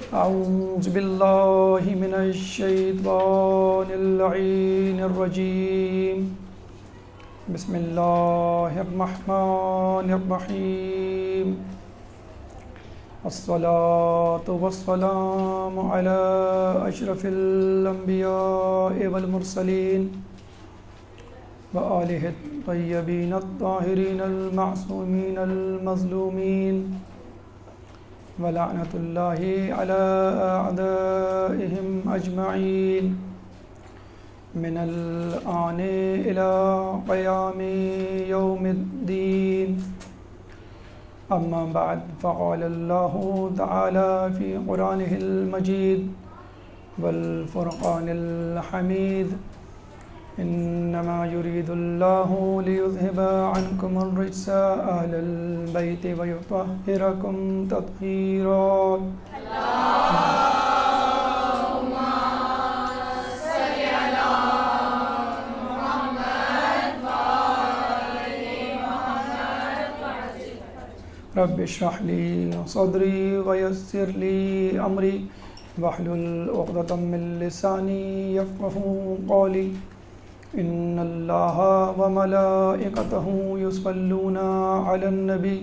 أعوذ بالله من الشيطان اللعين الرجيم. بسم الله الرحمن الرحيم. الصلاة والسلام على أشرف الأنبياء والمرسلين وآله الطيبين الطاهرين المعصومين المظلومين ولعنة الله على أعدائهم أجمعين من الآن إلى قيام يوم الدين. أما بعد، فقال الله تعالى في قرآنه المجيد والفرقان الحميد: إنما يريد الله ليذهب عنكم الرجس أهل البيت ويطهركم تطهيرا. اللهم صل على محمد وآل محمد. رب اشرح لي صدري ويسر لي أمري واحلل عقدة من لساني يفقهوا قولي. إن الله وملائكته يصلون على النبي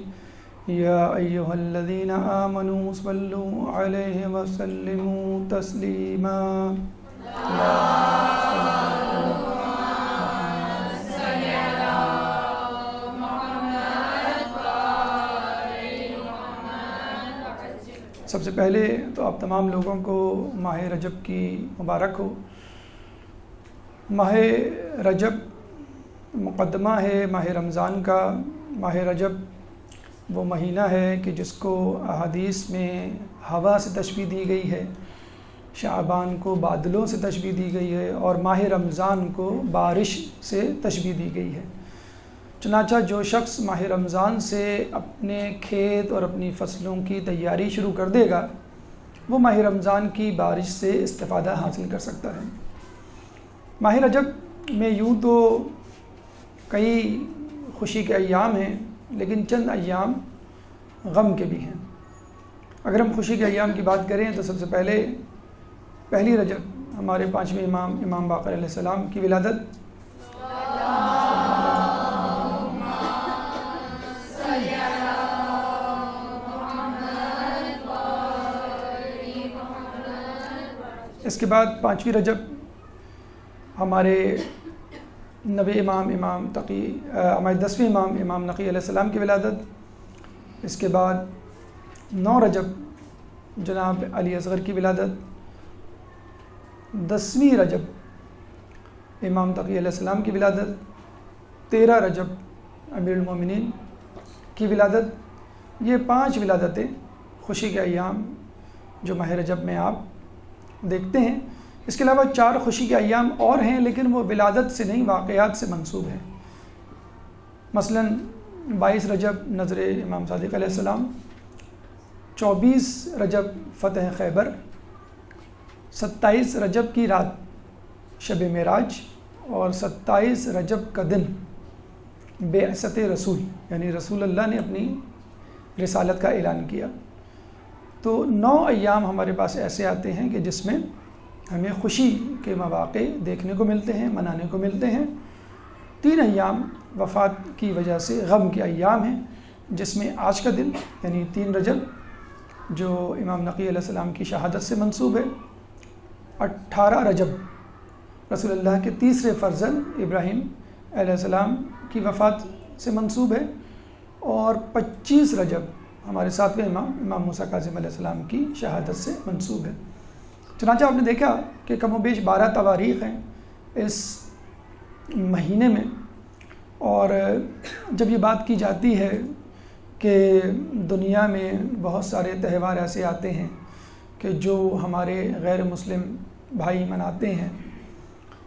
يا أيها الذين آمنوا صلوا عليه وسلموا تسليما. سب سے پہلے تو آپ تمام لوگوں کو ماہ رجب کی مبارک ہو. ماہ رجب مقدمہ ہے ماہ رمضان کا. ماہ رجب وہ مہینہ ہے کہ جس کو احادیث میں ہوا سے تشبیہ دی گئی ہے، شعبان کو بادلوں سے تشبیہ دی گئی ہے، اور ماہ رمضان کو بارش سے تشبیہ دی گئی ہے. چنانچہ جو شخص ماہ رمضان سے اپنے کھیت اور اپنی فصلوں کی تیاری شروع کر دے گا، وہ ماہ رمضان کی بارش سے استفادہ حاصل کر سکتا ہے. ماہ رجب میں یوں تو کئی خوشی کے ایام ہیں، لیکن چند ایام غم کے بھی ہیں. اگر ہم خوشی کے ایام کی بات کریں تو سب سے پہلی رجب ہمارے 5ویں امام باقر علیہ السلام کی ولادت. اس کے بعد 5ویں رجب ہمارے 9ویں امام تقی ہمارے 10ویں امام نقی علیہ السلام کی ولادت. اس کے بعد 9 رجب جناب علی اصغر کی ولادت. 10ویں رجب امام تقی علیہ السلام کی ولادت. 13 رجب امیر المومنین کی ولادت. یہ 5 ولادتیں خوشی کے ایام جو ماہ رجب میں آپ دیکھتے ہیں. اس کے علاوہ 4 خوشی کے ایام اور ہیں، لیکن وہ ولادت سے نہیں، واقعات سے منسوب ہیں. مثلا 22 رجب نظر امام صادق علیہ السلام، 24 رجب فتح خیبر، 27 رجب کی رات شب معراج، اور 27 رجب کا دن بعثت رسول، یعنی رسول اللہ نے اپنی رسالت کا اعلان کیا. تو 9 ایام ہمارے پاس ایسے آتے ہیں کہ جس میں ہمیں خوشی کے مواقع دیکھنے کو ملتے ہیں، منانے کو ملتے ہیں. 3 ایام وفات کی وجہ سے غم کے ایام ہیں، جس میں آج کا دن یعنی 3 رجب جو امام نقی علیہ السلام کی شہادت سے منسوب ہے. 18 رجب رسول اللہ کے تیسرے فرزند ابراہیم علیہ السلام کی وفات سے منسوب ہے. اور 25 رجب ہمارے 7ویں امام موسیٰ کاظم علیہ السلام کی شہادت سے منسوب ہے. چنانچہ آپ نے دیکھا کہ کم و بیش 12 تواریخ ہیں اس مہینے میں. اور جب یہ بات کی جاتی ہے کہ دنیا میں بہت سارے تہوار ایسے آتے ہیں کہ جو ہمارے غیر مسلم بھائی مناتے ہیں،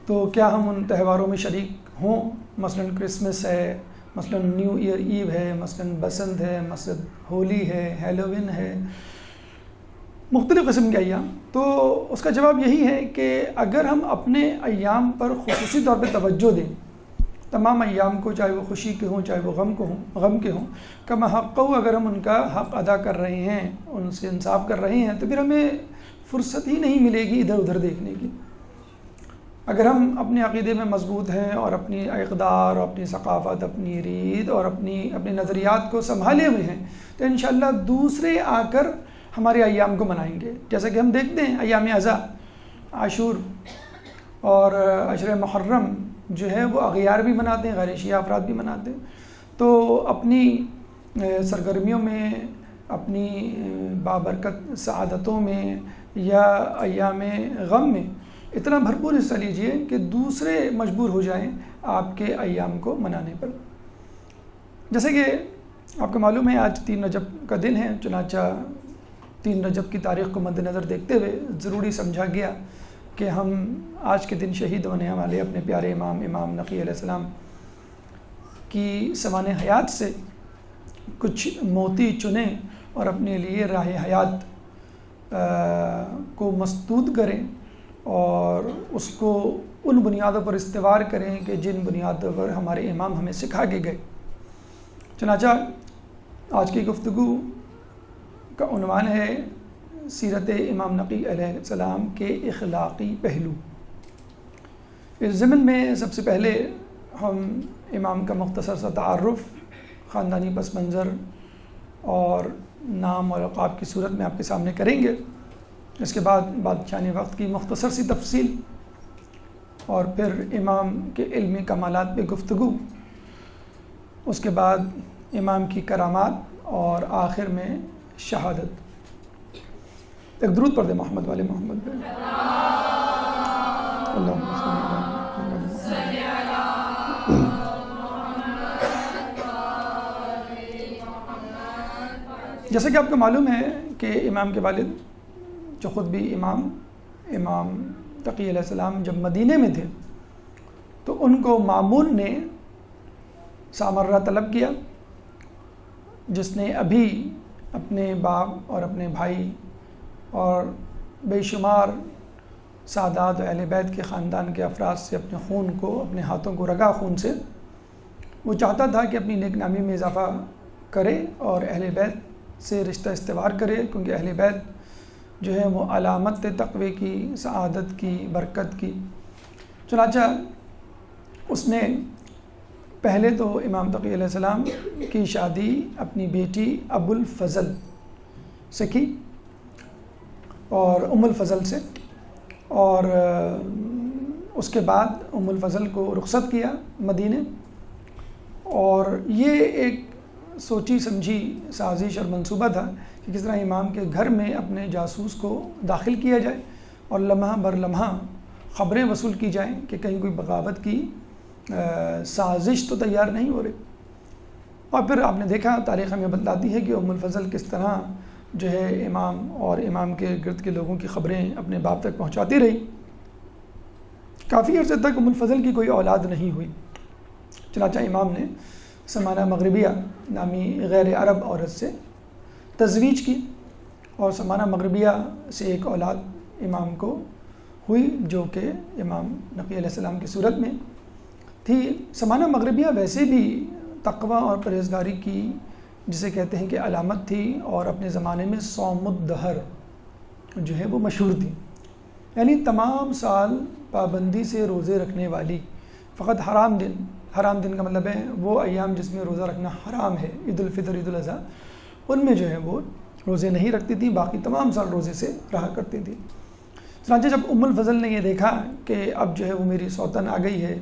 تو کیا ہم ان تہواروں میں شریک ہوں؟ مثلا کرسمس ہے، مثلا نیو ایئر ایو ہے، مثلا بسنت ہے، مثلا ہولی ہے، ہیلووین ہے، مختلف قسم کے ایام. تو اس کا جواب یہی ہے کہ اگر ہم اپنے ایام پر خصوصی طور پہ توجہ دیں تمام ایام کو، چاہے وہ خوشی کے ہوں چاہے وہ غم کے ہوں، کما حق، اگر ہم ان کا حق ادا کر رہے ہیں، ان سے انصاف کر رہے ہیں، تو پھر ہمیں فرصت ہی نہیں ملے گی ادھر ادھر دیکھنے کی۔ اگر ہم اپنے عقیدے میں مضبوط ہیں اور اپنی اقدار اور اپنی ثقافت، اپنی ریت اور اپنے نظریات کو سنبھالے ہوئے ہیں، تو انشاءاللہ دوسرے آ کر ہمارے ایام کو منائیں گے۔ جیسا کہ ہم دیکھتے ہیں ایام اعضاء، عاشور اور عشر محرم جو ہے وہ اغیار بھی مناتے ہیں، غیر شیعہ افراد بھی مناتے ہیں۔ تو اپنی سرگرمیوں میں، اپنی بابرکت سعادتوں میں یا ایام غم میں اتنا بھرپور حصہ لیجئے کہ دوسرے مجبور ہو جائیں آپ کے ایام کو منانے پر۔ جیسے کہ آپ کو معلوم ہے آج 3 رجب کا دن ہے، چنانچہ 3 رجب کی تاریخ کو مد نظر دیکھتے ہوئے ضروری سمجھا گیا کہ ہم آج کے دن شہید ہونے والے اپنے پیارے امام نقی علیہ السلام کی سوانح حیات سے کچھ موتی چنیں اور اپنے لیے راہ حیات کو مسدود کریں اور اس کو ان بنیادوں پر استوار کریں کہ جن بنیادوں پر ہمارے امام ہمیں سکھا کے گئے۔ چنانچہ آج کی گفتگو کا عنوان ہے سیرت امام نقی علیہ السلام کے اخلاقی پہلو۔ اس ضمن میں سب سے پہلے ہم امام کا مختصر سا تعارف، خاندانی پس منظر اور نام اور القاب کی صورت میں آپ کے سامنے کریں گے۔ اس کے بعد بادشاہانِ وقت کی مختصر سی تفصیل، اور پھر امام کے علمی کمالات پہ گفتگو، اس کے بعد امام کی کرامات اور آخر میں شہادت۔ ایک درود پڑھ دے محمد والے محمد پہ۔ اللہم صلی علی محمد۔ جیسا کہ آپ کو معلوم ہے کہ امام کے والد جو خود بھی امام تقی علیہ السلام جب مدینے میں تھے تو ان کو مامون نے سامرہ طلب کیا، جس نے ابھی اپنے باپ اور اپنے بھائی اور بے شمار سادات و اہل بیت کے خاندان کے افراد سے اپنے خون کو، اپنے ہاتھوں کو رگا خون سے، وہ چاہتا تھا کہ اپنی نیک نامی میں اضافہ کرے اور اہل بیت سے رشتہ استوار کرے، کیونکہ اہل بیت جو ہے وہ علامت تقوی کی، سعادت کی، برکت کی۔ چنانچہ اس نے پہلے تو امام تقی علیہ السلام کی شادی اپنی بیٹی ابو الفضل سے کی اور ام الفضل سے، اور اس کے بعد ام الفضل کو رخصت کیا مدینے، اور یہ ایک سوچی سمجھی سازش اور منصوبہ تھا کہ کس طرح امام کے گھر میں اپنے جاسوس کو داخل کیا جائے اور لمحہ بر لمحہ خبریں وصول کی جائیں کہ کہیں کوئی بغاوت کی سازش تو تیار نہیں ہو رہی۔ اور پھر آپ نے دیکھا تاریخ ہمیں بتلاتی ہے کہ ام الفضل کس طرح جو ہے امام اور امام کے گرد کے لوگوں کی خبریں اپنے باپ تک پہنچاتی رہی۔ کافی عرصے تک ام الفضل کی کوئی اولاد نہیں ہوئی، چنانچہ امام نے سمانہ مغربیہ نامی غیر عرب عورت سے تزویج کی، اور سمانہ مغربیہ سے ایک اولاد امام کو ہوئی جو کہ امام نقی علیہ السلام کی صورت میں تھی۔ سمانہ مغربیہ ویسے بھی تقوی اور پرہیزگاری کی جسے کہتے ہیں کہ علامت تھی، اور اپنے زمانے میں صوم الدہر جو ہے وہ مشہور تھی، یعنی تمام سال پابندی سے روزے رکھنے والی، فقط حرام دن کا مطلب ہے وہ ایام جس میں روزہ رکھنا حرام ہے، عید الفطر، عید الاضحیٰ، ان میں جو ہے وہ روزے نہیں رکھتی تھی، باقی تمام سال روزے سے رہا کرتی تھی۔ چنانچہ جب ام الفضل نے یہ دیکھا کہ اب جو ہے وہ میری سوتن آ گئی ہے،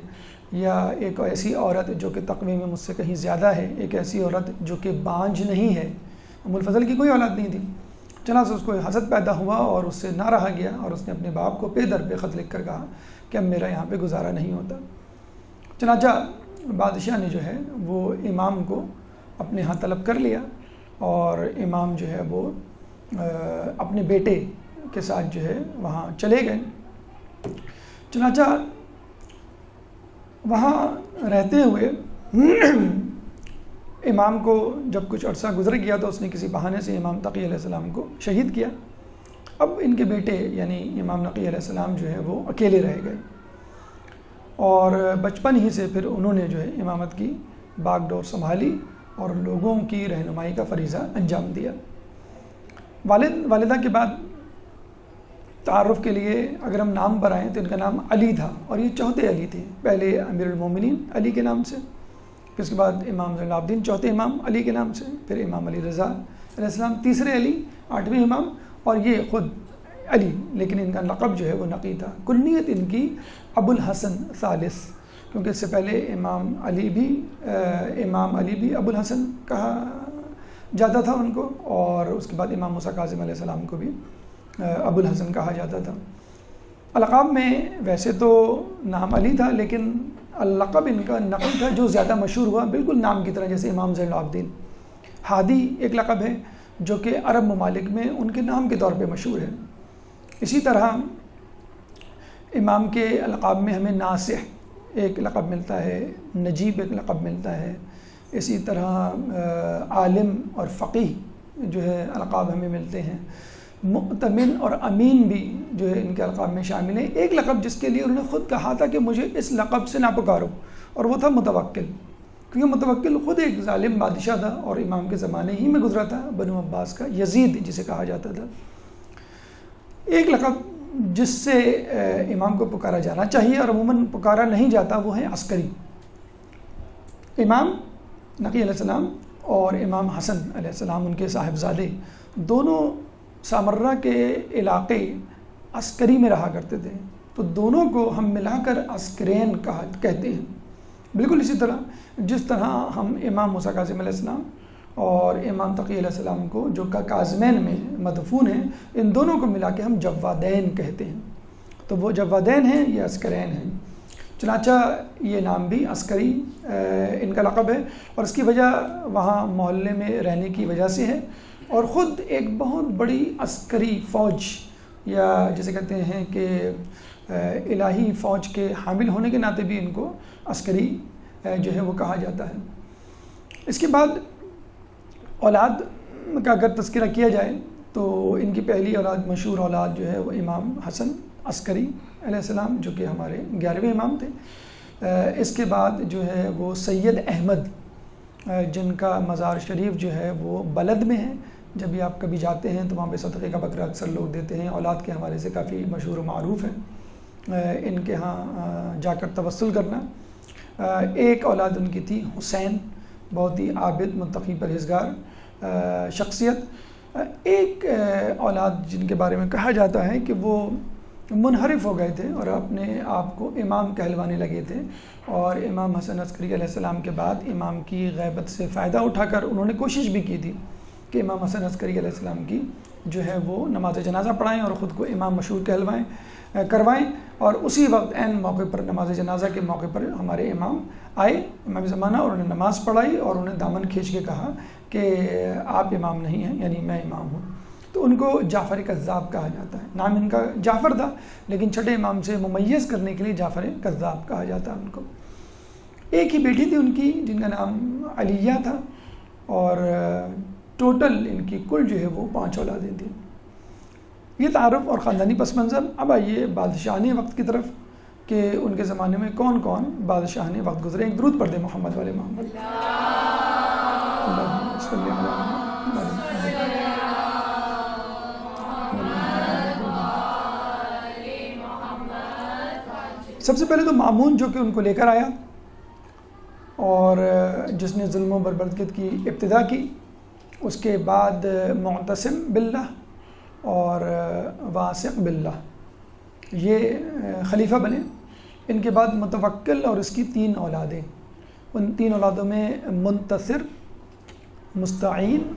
یا ایک ایسی عورت جو کہ تقوی میں مجھ سے کہیں زیادہ ہے، ایک ایسی عورت جو کہ بانجھ نہیں ہے، ام الفضل کی کوئی اولاد نہیں تھی، چنانچہ اس کو حسد پیدا ہوا اور اس سے نہ رہا گیا، اور اس نے اپنے باپ کو پے در پہ خط لکھ کر کہا کہ اب میرا یہاں پہ گزارا نہیں ہوتا۔ چنانچہ بادشاہ نے جو ہے وہ امام کو اپنے ہاں طلب کر لیا، اور امام جو ہے وہ اپنے بیٹے کے ساتھ جو ہے وہاں چلے گئے۔ چنانچہ وہاں رہتے ہوئے امام کو جب کچھ عرصہ گزر گیا تو اس نے کسی بہانے سے امام تقی علیہ السلام کو شہید کیا۔ اب ان کے بیٹے یعنی امام نقی علیہ السلام جو ہے وہ اکیلے رہ گئے، اور بچپن ہی سے پھر انہوں نے جو ہے امامت کی باغ ڈور سنبھالی اور لوگوں کی رہنمائی کا فریضہ انجام دیا۔ والدہ کے بعد تعارف کے لیے اگر ہم نام پر آئیں تو ان کا نام علی تھا، اور یہ چوتھے علی تھے، پہلے امیر المومنین علی کے نام سے، پھر اس کے بعد امام زین العابدین چوتھے امام علی کے نام سے، پھر امام علی رضا علیہ السلام تیسرے علی آٹھویں امام، اور یہ خود علی، لیکن ان کا لقب جو ہے وہ نقی تھا۔ کنیت ان کی ابو الحسن ثالث، کیونکہ اس سے پہلے امام علی بھی ابو الحسن کہا جاتا تھا ان کو، اور اس کے بعد امام موسیٰ کاظم علیہ السلام کو بھی ابو الحسن کہا جاتا تھا۔ القاب میں ویسے تو نام علی تھا، لیکن اللقب ان کا نقی تھا جو زیادہ مشہور ہوا، بالکل نام کی طرح، جیسے امام زین العابدین۔ ہادی ایک لقب ہے جو کہ عرب ممالک میں ان کے نام کے طور پہ مشہور ہے۔ اسی طرح امام کے القاب میں ہمیں ناصح ایک لقب ملتا ہے، نجیب ایک لقب ملتا ہے، اسی طرح عالم اور فقیہ جو ہے القاب ہمیں ملتے ہیں۔ مؤتمن اور امین بھی جو ہے ان کے القاب میں شامل ہیں۔ ایک لقب جس کے لیے انہوں نے خود کہا تھا کہ مجھے اس لقب سے نہ پکارو، اور وہ تھا متوکل، کیونکہ متوکل خود ایک ظالم بادشاہ تھا اور امام کے زمانے ہی میں گزرا تھا، بنو عباس کا، یزید جسے کہا جاتا تھا۔ ایک لقب جس سے امام کو پکارا جانا چاہیے اور عموماً پکارا نہیں جاتا وہ ہے عسکری۔ امام نقی علیہ السلام اور امام حسن علیہ السلام ان کے صاحبزادے دونوں سامرہ کے علاقے عسکری میں رہا کرتے تھے، تو دونوں کو ہم ملا کر عسکرین کہتے ہیں۔ بالکل اسی طرح جس طرح ہم امام موسیٰ کاظم علیہ السلام اور امام تقی علیہ السلام کو جو کاظمین میں مدفون ہیں، ان دونوں کو ملا کے ہم جوادین کہتے ہیں، تو وہ جوادین ہیں، یہ عسکرین ہیں۔ چنانچہ یہ نام بھی عسکری ان کا لقب ہے، اور اس کی وجہ وہاں محلے میں رہنے کی وجہ سے ہے، اور خود ایک بہت بڑی عسکری فوج یا جسے کہتے ہیں کہ الہی فوج کے حامل ہونے کے ناطے بھی ان کو عسکری جو ہے وہ کہا جاتا ہے۔ اس کے بعد اولاد کا اگر تذکرہ کیا جائے تو ان کی پہلی اولاد، مشہور اولاد جو ہے وہ امام حسن عسکری علیہ السلام، جو کہ ہمارے 11ویں امام تھے۔ اس کے بعد جو ہے وہ سید احمد، جن کا مزار شریف جو ہے وہ بلد میں ہے، جب بھی آپ کبھی جاتے ہیں تو وہاں پہ صدقے کا بکرا اکثر لوگ دیتے ہیں، اولاد کے حوالے سے کافی مشہور و معروف ہے ان کے ہاں جا کر توسل کرنا۔ ایک اولاد ان کی تھی حسین، بہت ہی عابد، متقی، پرہیزگار شخصیت۔ ایک اولاد جن کے بارے میں کہا جاتا ہے کہ وہ منحرف ہو گئے تھے اور اپنے آپ کو امام کہلوانے لگے تھے، اور امام حسن عسکری علیہ السلام کے بعد امام کی غیبت سے فائدہ اٹھا کر انہوں نے کوشش بھی کی تھی کہ امام حسن عسکری علیہ السلام کی جو ہے وہ نماز جنازہ پڑھائیں اور خود کو امام مشہور کروائیں، اور اسی وقت عین موقع پر، نماز جنازہ کے موقع پر ہمارے امام آئے، امام زمانہ، اور انہوں نے نماز پڑھائی اور انہیں دامن کھینچ کے کہا کہ آپ امام نہیں ہیں، یعنی میں امام ہوں۔ تو ان کو جعفر کذاب کہا جاتا ہے، نام ان کا جعفر تھا لیکن چھٹے امام سے ممیز کرنے کے لیے جعفر کذاب کہا جاتا ہے ان کو۔ ایک ہی بیٹی تھی ان کی جن کا نام علیہ تھا، اور ٹوٹل ان کی کل جو ہے وہ 5 اولادیں تھیں۔ یہ تعارف اور خاندانی پس منظر۔ اب آئیے بادشاہانی وقت کی طرف کہ ان کے زمانے میں کون کون بادشاہانی وقت گزرے۔ ایک درود پڑھ دیں محمد والے محمد۔ سب سے پہلے تو مامون جو کہ ان کو لے کر آیا اور جس نے ظلم و بربریت کی ابتدا کی، اس کے بعد معتصم باللہ اور واثق باللہ، یہ خلیفہ بنے۔ ان کے بعد متوکل اور اس کی 3 اولادیں، ان 3 اولادوں میں منتصر، مستعین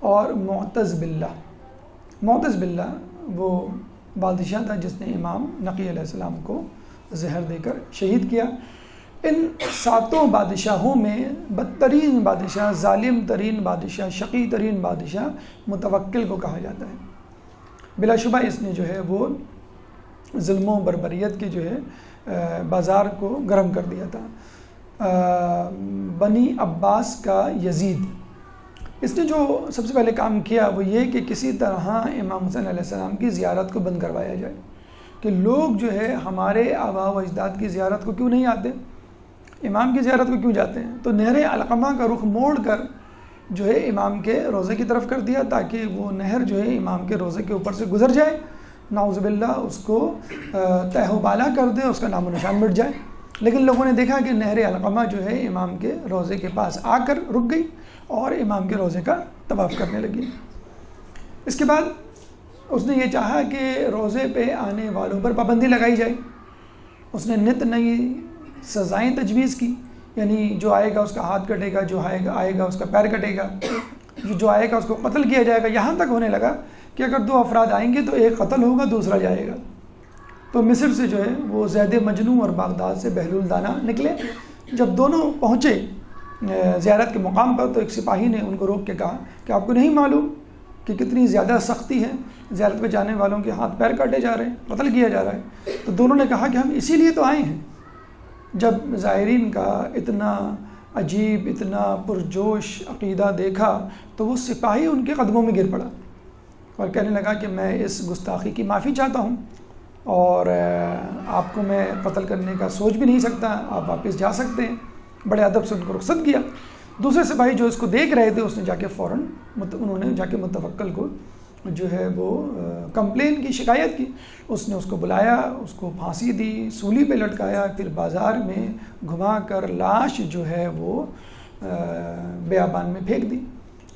اور معتز باللہ۔ معتز باللہ وہ بادشاہ تھا جس نے امام نقی علیہ السلام کو زہر دے کر شہید کیا۔ ان 7 بادشاہوں میں بدترین بادشاہ، ظالم ترین بادشاہ، شقی ترین بادشاہ متوکل کو کہا جاتا ہے۔ بلا شبہ اس نے جو ہے وہ ظلم و بربریت کے جو ہے بازار کو گرم کر دیا تھا۔ بنی عباس کا یزید، اس نے جو سب سے پہلے کام کیا وہ یہ کہ کسی طرح امام حسین علیہ السلام کی زیارت کو بند کروایا جائے، کہ لوگ جو ہے ہمارے آباء و اجداد کی زیارت کو کیوں نہیں آتے، امام کی زیارت کو کیوں جاتے ہیں؟ تو نہر علقمہ کا رخ موڑ کر جو ہے امام کے روضے کی طرف کر دیا، تاکہ وہ نہر جو ہے امام کے روضے کے اوپر سے گزر جائے، نعوذ باللہ اس کو تہ و بالا کر دے، اس کا نام و نشان مٹ جائے۔ لیکن لوگوں نے دیکھا کہ نہر علقمہ جو ہے امام کے روضے کے پاس آ کر رک گئی اور امام کے روضے کا طواف کرنے لگی۔ اس کے بعد اس نے یہ چاہا کہ روضے پہ آنے والوں پر پابندی لگائی جائے۔ اس نے نت نئی سزائیں تجویز کی، یعنی جو آئے گا اس کا ہاتھ کٹے گا، جو آئے گا اس کا پیر کٹے گا، جو آئے گا اس کو قتل کیا جائے گا۔ یہاں تک ہونے لگا کہ اگر 2 افراد آئیں گے تو ایک قتل ہوگا، دوسرا جائے گا۔ تو مصر سے جو ہے وہ زید مجنوں اور بغداد سے بہلول دانا نکلے۔ جب دونوں پہنچے زیارت کے مقام پر تو ایک سپاہی نے ان کو روک کے کہا کہ آپ کو نہیں معلوم کہ کتنی زیادہ سختی ہے، زیارت پہ جانے والوں کے ہاتھ پیر کاٹے جا رہے ہیں، قتل کیا جا رہا ہے۔ تو دونوں نے کہا کہ ہم اسی لیے تو آئے ہیں۔ جب زائرین کا اتنا عجیب، اتنا پرجوش عقیدہ دیکھا تو وہ سپاہی ان کے قدموں میں گر پڑا اور کہنے لگا کہ میں اس گستاخی کی معافی چاہتا ہوں اور آپ کو میں قتل کرنے کا سوچ بھی نہیں سکتا، آپ واپس جا سکتے ہیں۔ بڑے ادب سے ان کو رخصت کیا۔ دوسرے سپاہی جو اس کو دیکھ رہے تھے اس نے جا کے فوراً انہوں نے جا کے متوکل کو جو ہے وہ کمپلین کی، شکایت کی۔ اس نے اس کو بلایا، اس کو پھانسی دی، سولی پہ لٹکایا، پھر بازار میں گھما کر لاش جو ہے وہ بیابان میں پھینک دی۔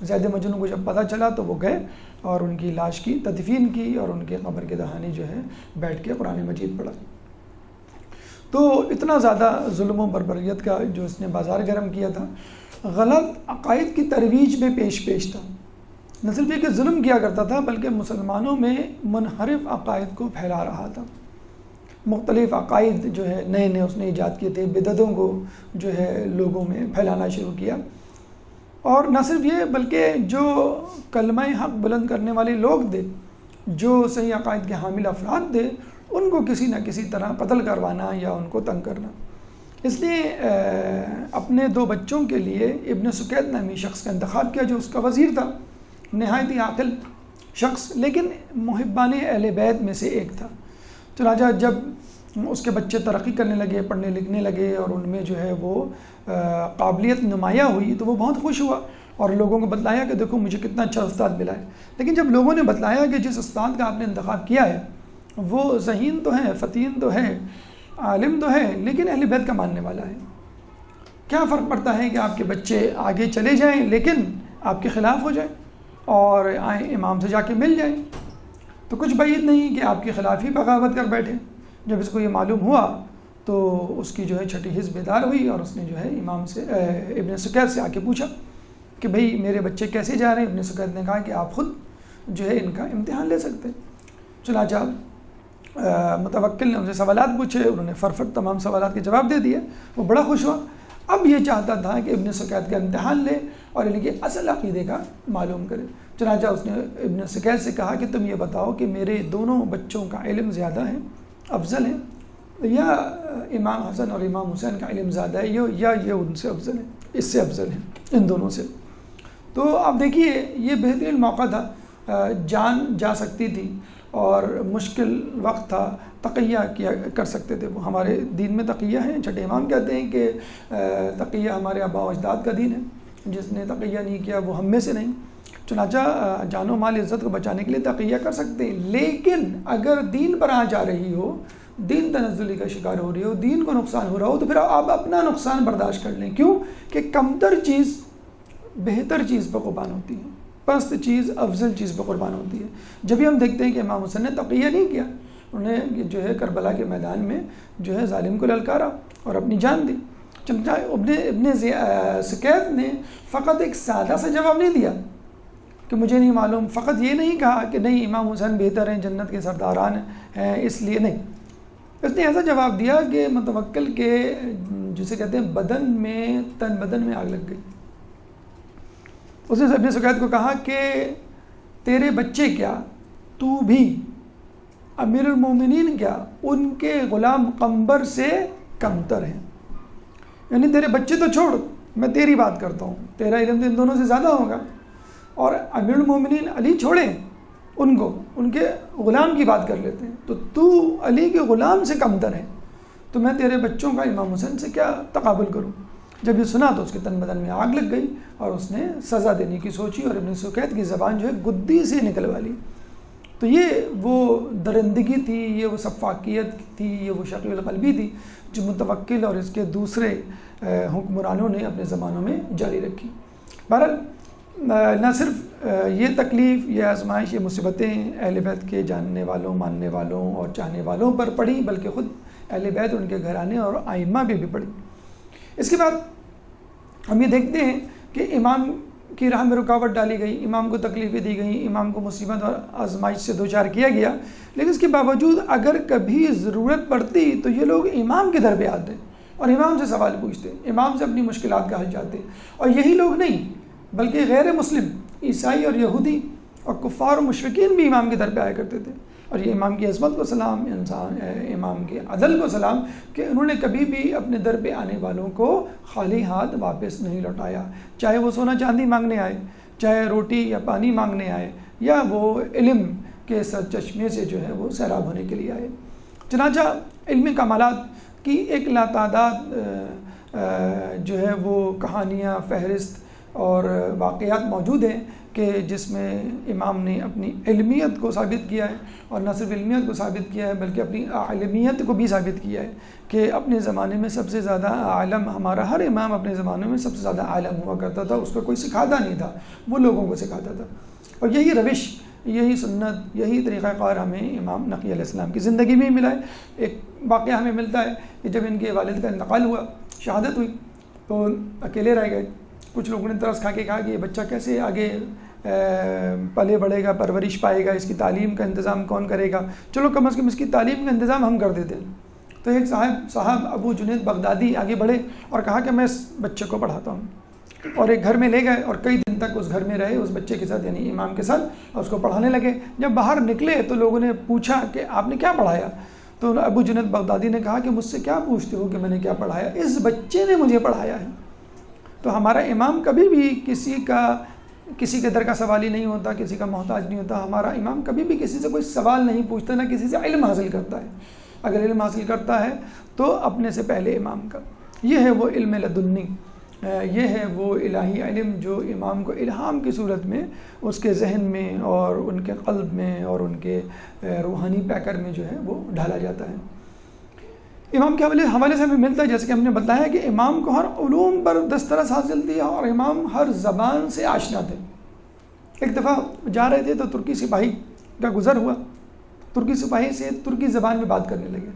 زید مجنوں کو جب پتہ چلا تو وہ گئے اور ان کی لاش کی تدفین کی اور ان کے قبر کے دہانے جو ہے بیٹھ کے قرآن مجید پڑھا۔ تو اتنا زیادہ ظلم و بربریت کا جو اس نے بازار گرم کیا تھا، غلط عقائد کی ترویج میں پیش تھا۔ نہ صرف یہ کہ ظلم کیا کرتا تھا بلکہ مسلمانوں میں منحرف عقائد کو پھیلا رہا تھا۔ مختلف عقائد جو ہے نئے اس نے ایجاد کیے تھے، بدعتوں کو جو ہے لوگوں میں پھیلانا شروع کیا۔ اور نہ صرف یہ بلکہ جو کلمہ حق بلند کرنے والے لوگ تھے، جو صحیح عقائد کے حامل افراد تھے، ان کو کسی نہ کسی طرح قتل کروانا یا ان کو تنگ کرنا۔ اس لیے اپنے 2 بچوں کے لیے ابن سکیت نامی شخص کا انتخاب کیا جو اس کا وزیر تھا، نہایت ہی عاقل شخص لیکن محبان اہل بیت میں سے ایک تھا۔ چنانچہ جب اس کے بچے ترقی کرنے لگے، پڑھنے لکھنے لگے اور ان میں جو ہے وہ قابلیت نمایاں ہوئی تو وہ بہت خوش ہوا اور لوگوں کو بتلایا کہ دیکھو مجھے کتنا اچھا استاد ملا ہے۔ لیکن جب لوگوں نے بتلایا کہ جس استاد کا آپ نے انتخاب کیا ہے وہ ذہین تو ہے، فتین تو ہے، عالم تو ہے، لیکن اہل بیت کا ماننے والا ہے، کیا فرق پڑتا ہے کہ آپ کے بچے آگے چلے جائیں لیکن آپ کے خلاف ہو جائیں اور آئیں امام سے جا کے مل جائیں؟ تو کچھ بعید نہیں کہ آپ کے خلاف ہی بغاوت کر بیٹھے۔ جب اس کو یہ معلوم ہوا تو اس کی جو ہے چھٹی حس بیدار ہوئی اور اس نے جو ہے امام سے ابن سکیت سے آ کے پوچھا کہ بھئی میرے بچے کیسے جا رہے ہیں؟ ابن سکیت نے کہا کہ آپ خود جو ہے ان کا امتحان لے سکتے ہیں۔ چنانچہ متوکل نے ان سے سوالات پوچھے، انہوں نے فرفٹ تمام سوالات کے جواب دے دیے، وہ بڑا خوش ہوا۔ اب یہ چاہتا تھا کہ ابن سکیت کا امتحان لے اور ان کے اصل عقیدے کا معلوم کرے۔ چنانچہ اس نے ابن سکیت سے کہا کہ تم یہ بتاؤ کہ میرے دونوں بچوں کا علم زیادہ ہے، افضل ہے، یا امام حسن اور امام حسین کا علم زیادہ ہے یا یہ ان سے افضل ہے، اس سے افضل ہے، ان دونوں سے؟ تو آپ دیکھیے یہ بہترین موقع تھا، جان جا سکتی تھی اور مشکل وقت تھا، تقیہ کیا کر سکتے تھے وہ۔ ہمارے دین میں تقیہ ہیں، چھٹے امام کہتے ہیں کہ تقیہ ہمارے آباء و اجداد کا دین ہے، جس نے تقیہ نہیں کیا وہ ہم میں سے نہیں۔ چنانچہ جان و مال عزت کو بچانے کے لیے تقیہ کر سکتے ہیں، لیکن اگر دین پر آ جا رہی ہو، دین تنزلی کا شکار ہو رہی ہو، دین کو نقصان ہو رہا ہو تو پھر آپ اپنا نقصان برداشت کر لیں۔ کیوں کہ کمتر چیز بہتر چیز پر قربان ہوتی ہے، پست چیز افضل چیز پر قربان ہوتی ہے۔ جب بھی ہم دیکھتے ہیں کہ امام حسن نے تقیہ نہیں کیا، انہوں نے جو ہے کربلا کے میدان میں جو ہے ظالم کو للکارا اور اپنی جان دی۔ چنانچہ ابن سکیت نے فقط ایک سادہ سا جواب نہیں دیا کہ مجھے نہیں معلوم، فقط یہ نہیں کہا کہ نہیں امام حسین بہتر ہیں، جنت کے سرداران ہیں اس لیے نہیں۔ اس نے ایسا جواب دیا کہ متوکل کے جسے کہتے ہیں بدن میں آگ لگ گئی۔ اس نے ابن سکیت کو کہا کہ تیرے بچے کیا، تو بھی امیر المومنین کیا، ان کے غلام قنبر سے کمتر ہیں۔ یعنی تیرے بچے تو چھوڑ، میں تیری بات کرتا ہوں، تیرا علم تو ان دونوں سے زیادہ ہوگا، اور امیر المومنین علی چھوڑیں ان کو، ان کے غلام کی بات کر لیتے ہیں۔ تو علی کے غلام سے کمتر ہے، تو میں تیرے بچوں کا امام حسین سے کیا تقابل کروں؟ جب یہ سنا تو اس کے تن بدن میں آگ لگ گئی اور اس نے سزا دینے کی سوچی اور ابن سکیت کی زبان جو ہے گدی سے نکلوا لی۔ تو یہ وہ درندگی تھی، یہ وہ سفاکیت تھی، یہ وہ شقی القلبی تھی جو متوکل اور اس کے دوسرے حکمرانوں نے اپنے زمانوں میں جاری رکھی۔ بہرحال نہ صرف یہ تکلیف، یہ آزمائش، یہ مصیبتیں اہل بیت کے جاننے والوں، ماننے والوں اور چاہنے والوں پر پڑی، بلکہ خود اہل بیت، ان کے گھرانے اور ائمہ پہ بھی پڑی۔ اس کے بعد ہم یہ دیکھتے ہیں کہ امام کی راہ میں رکاوٹ ڈالی گئی، امام کو تکلیفیں دی گئیں، امام کو مصیبت اور آزمائش سے دوچار کیا گیا، لیکن اس کے باوجود اگر کبھی ضرورت پڑتی تو یہ لوگ امام کے در پہ آتے اور امام سے سوال پوچھتے، امام سے اپنی مشکلات کا حل چاہتے۔ اور یہی لوگ نہیں بلکہ غیر مسلم عیسائی اور یہودی اور کفار و مشرکین بھی امام کے در پہ آیا کرتے تھے، اور یہ امام کی عظمت کو سلام، امام کے عدل کو سلام کہ انہوں نے کبھی بھی اپنے در پہ آنے والوں کو خالی ہاتھ واپس نہیں لوٹایا، چاہے وہ سونا چاندی مانگنے آئے، چاہے روٹی یا پانی مانگنے آئے، یا وہ علم کے سرچشمے سے جو ہے وہ سیراب ہونے کے لیے آئے۔ چنانچہ علمی کمالات کی ایک لاتعداد جو ہے وہ کہانیاں، فہرست اور واقعات موجود ہیں کہ جس میں امام نے اپنی علمیت کو ثابت کیا ہے، اور نہ صرف علمیت کو ثابت کیا ہے بلکہ اپنی عالمیت کو بھی ثابت کیا ہے کہ اپنے زمانے میں سب سے زیادہ عالم، ہمارا ہر امام اپنے زمانے میں سب سے زیادہ عالم ہوا کرتا تھا، اس کو کوئی سکھاتا نہیں تھا، وہ لوگوں کو سکھاتا تھا۔ اور یہی روش، یہی سنت، یہی طریقہ کار ہمیں امام نقی علیہ السلام کی زندگی میں ہی ملا ہے۔ ایک واقعہ ہمیں ملتا ہے کہ جب ان کے والد کا انتقال ہوا، شہادت ہوئی، تو اکیلے رہ گئے۔ کچھ لوگوں نے ترس کھا کے کہا کہ یہ بچہ کیسے آگے پلے بڑھے گا، پرورش پائے گا، اس کی تعلیم کا انتظام کون کرے گا؟ چلو کم از کم اس کی تعلیم کا انتظام ہم کر دیتے ہیں۔ تو ایک صاحب ابو جنید بغدادی آگے بڑھے اور کہا کہ میں اس بچے کو پڑھاتا ہوں، اور ایک گھر میں لے گئے اور کئی دن تک اس گھر میں رہے، اس بچے کے ساتھ یعنی امام کے ساتھ، اور اس کو پڑھانے لگے۔ جب باہر نکلے تو لوگوں نے پوچھا کہ آپ نے کیا پڑھایا؟ تو ابو جنید بغدادی نے کہا کہ مجھ سے کیا پوچھتے ہو کہ میں نے کیا پڑھایا، اس بچے نے مجھے پڑھایا ہے۔ تو ہمارا امام کبھی بھی کسی کے در کا سوال ہی نہیں ہوتا، کسی کا محتاج نہیں ہوتا۔ ہمارا امام کبھی بھی کسی سے کوئی سوال نہیں پوچھتا، نہ کسی سے علم حاصل کرتا ہے۔ اگر علم حاصل کرتا ہے تو اپنے سے پہلے امام کا۔ یہ ہے وہ علم لدنی، یہ ہے وہ الہی علم جو امام کو الہام کی صورت میں اس کے ذہن میں اور ان کے قلب میں اور ان کے روحانی پیکر میں جو ہے وہ ڈالا جاتا ہے۔ امام کے حوالے سے ہمیں ملتا ہے، جیسے کہ ہم نے بتایا کہ امام کو ہر علوم پر دسترس حاصل تھی اور امام ہر زبان سے آشنا تھے۔ ایک دفعہ جا رہے تھے تو ترکی سپاہی کا گزر ہوا، ترکی سپاہی سے ترکی زبان میں بات کرنے لگے،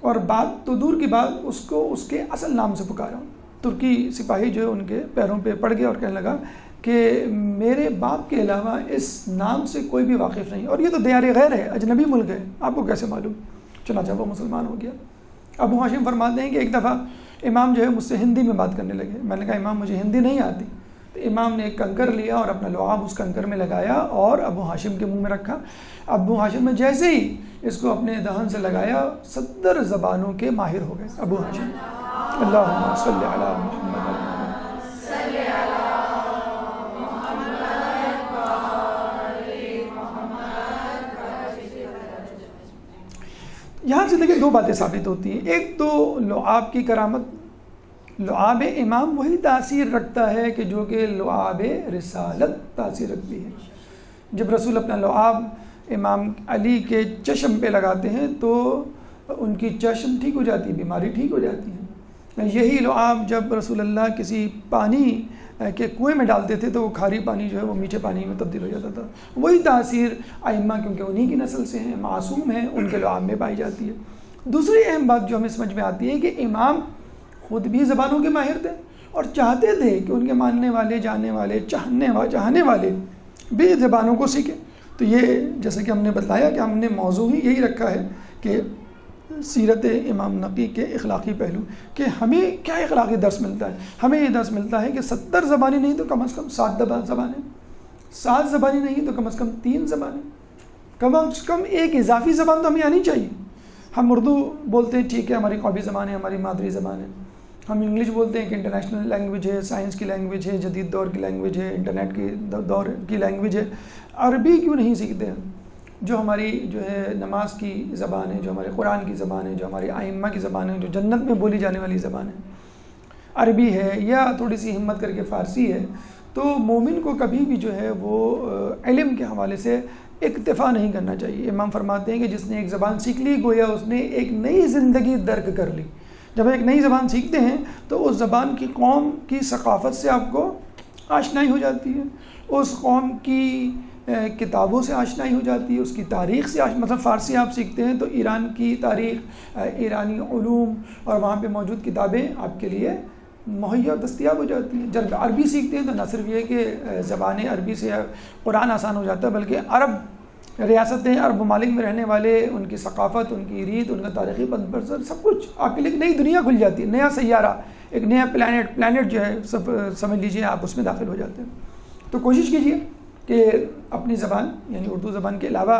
اور بات تو دور کی بات اس کو اس کے اصل نام سے پکارا۔ ترکی سپاہی جو ہے ان کے پیروں پہ پڑ گیا اور کہنے لگا کہ میرے باپ کے علاوہ اس نام سے کوئی بھی واقف نہیں، اور یہ تو دیار غیر ہے، اجنبی ملک ہے، آپ کو کیسے معلوم؟ چنانچہ وہ مسلمان ہو گیا۔ ابو ہاشم فرماتے ہیں کہ ایک دفعہ امام جو ہے مجھ سے ہندی میں بات کرنے لگے، میں نے کہا امام مجھے ہندی نہیں آتی، تو امام نے ایک کنکر لیا اور اپنا لعاب اس کنکر میں لگایا اور ابو ہاشم کے منہ میں رکھا۔ ابو ہاشم نے جیسے ہی اس کو اپنے دہن سے لگایا 70 زبانوں کے ماہر ہو گئے ابو ہاشم۔ اللہم صلی علی محمد۔ یہاں سے دیکھیں دو باتیں ثابت ہوتی ہیں۔ ایک تو لعاب کی کرامت، لعاب امام وہی تاثیر رکھتا ہے کہ جو کہ لعاب رسالت تاثیر رکھتی ہے۔ جب رسول اپنا لعاب امام علی کے چشم پہ لگاتے ہیں تو ان کی چشم ٹھیک ہو جاتی ہے، بیماری ٹھیک ہو جاتی ہے۔ یہی لعاب جب رسول اللہ کسی پانی کے کنویں میں ڈالتے تھے تو وہ کھاری پانی جو ہے وہ میٹھے پانی میں تبدیل ہو جاتا تھا۔ وہی تاثیر ائمہ، کیونکہ انہی کی نسل سے ہیں، معصوم ہیں، ان کے لعاب میں پائی جاتی ہے۔ دوسری اہم بات جو ہمیں سمجھ میں آتی ہے کہ امام خود بھی زبانوں کے ماہر تھے اور چاہتے تھے کہ ان کے ماننے والے، جاننے والے، چاہنے والے بھی زبانوں کو سیکھیں۔ تو یہ جیسے کہ ہم نے بتایا کہ ہم نے موضوع ہی یہی رکھا ہے کہ سیرت امام نقی کے اخلاقی پہلو، کہ ہمیں کیا اخلاقی درس ملتا ہے۔ ہمیں یہ درس ملتا ہے کہ 70 زبانیں نہیں تو کم از کم 7 زبانیں، 7 زبانیں نہیں تو کم از کم 3 زبانیں، کم از کم ایک اضافی زبان تو ہمیں آنی چاہیے۔ ہم اردو بولتے ہیں، ٹھیک ہے، ہماری قومی زبان ہے، ہماری مادری زبان ہے۔ ہم انگلش بولتے ہیں کہ انٹرنیشنل لینگویج ہے، سائنس کی لینگویج ہے، جدید دور کی لینگویج ہے، انٹرنیٹ کی دور کی لینگویج ہے۔ عربی کیوں نہیں سیکھتے ہیں؟ جو ہماری جو ہے نماز کی زبان ہے، جو ہمارے قرآن کی زبان ہے، جو ہماری ائمہ کی زبان ہے، جو جنت میں بولی جانے والی زبان ہے، عربی ہے یا تھوڑی سی ہمت کر کے فارسی ہے، تو مومن کو کبھی بھی جو ہے وہ علم کے حوالے سے اکتفا نہیں کرنا چاہیے۔ امام فرماتے ہیں کہ جس نے ایک زبان سیکھ لی گویا اس نے ایک نئی زندگی درک کر لی۔ جب ایک نئی زبان سیکھتے ہیں تو اس زبان کی قوم کی ثقافت سے آپ کو آشنائی ہو جاتی ہے، اس قوم کی کتابوں سے آشنائی ہو جاتی ہے، اس کی تاریخ سے مطلب فارسی آپ سیکھتے ہیں تو ایران کی تاریخ، ایرانی علوم اور وہاں پہ موجود کتابیں آپ کے لیے مہیا دستیاب ہو جاتی ہیں۔ جب عربی سیکھتے ہیں تو نہ صرف یہ کہ زبان عربی سے قرآن آسان ہو جاتا ہے، بلکہ عرب ریاستیں، عرب ممالک میں رہنے والے، ان کی ثقافت، ان کی ریت، ان کا تاریخی پس منظر، سب کچھ آپ کے لیے ایک نئی دنیا کھل جاتی ہے، نیا سیارہ، ایک نیا پلانٹ جو ہے سب سمجھ لیجئے آپ اس میں داخل ہو جاتے ہیں۔ تو کوشش کیجئے کہ اپنی زبان یعنی اردو زبان کے علاوہ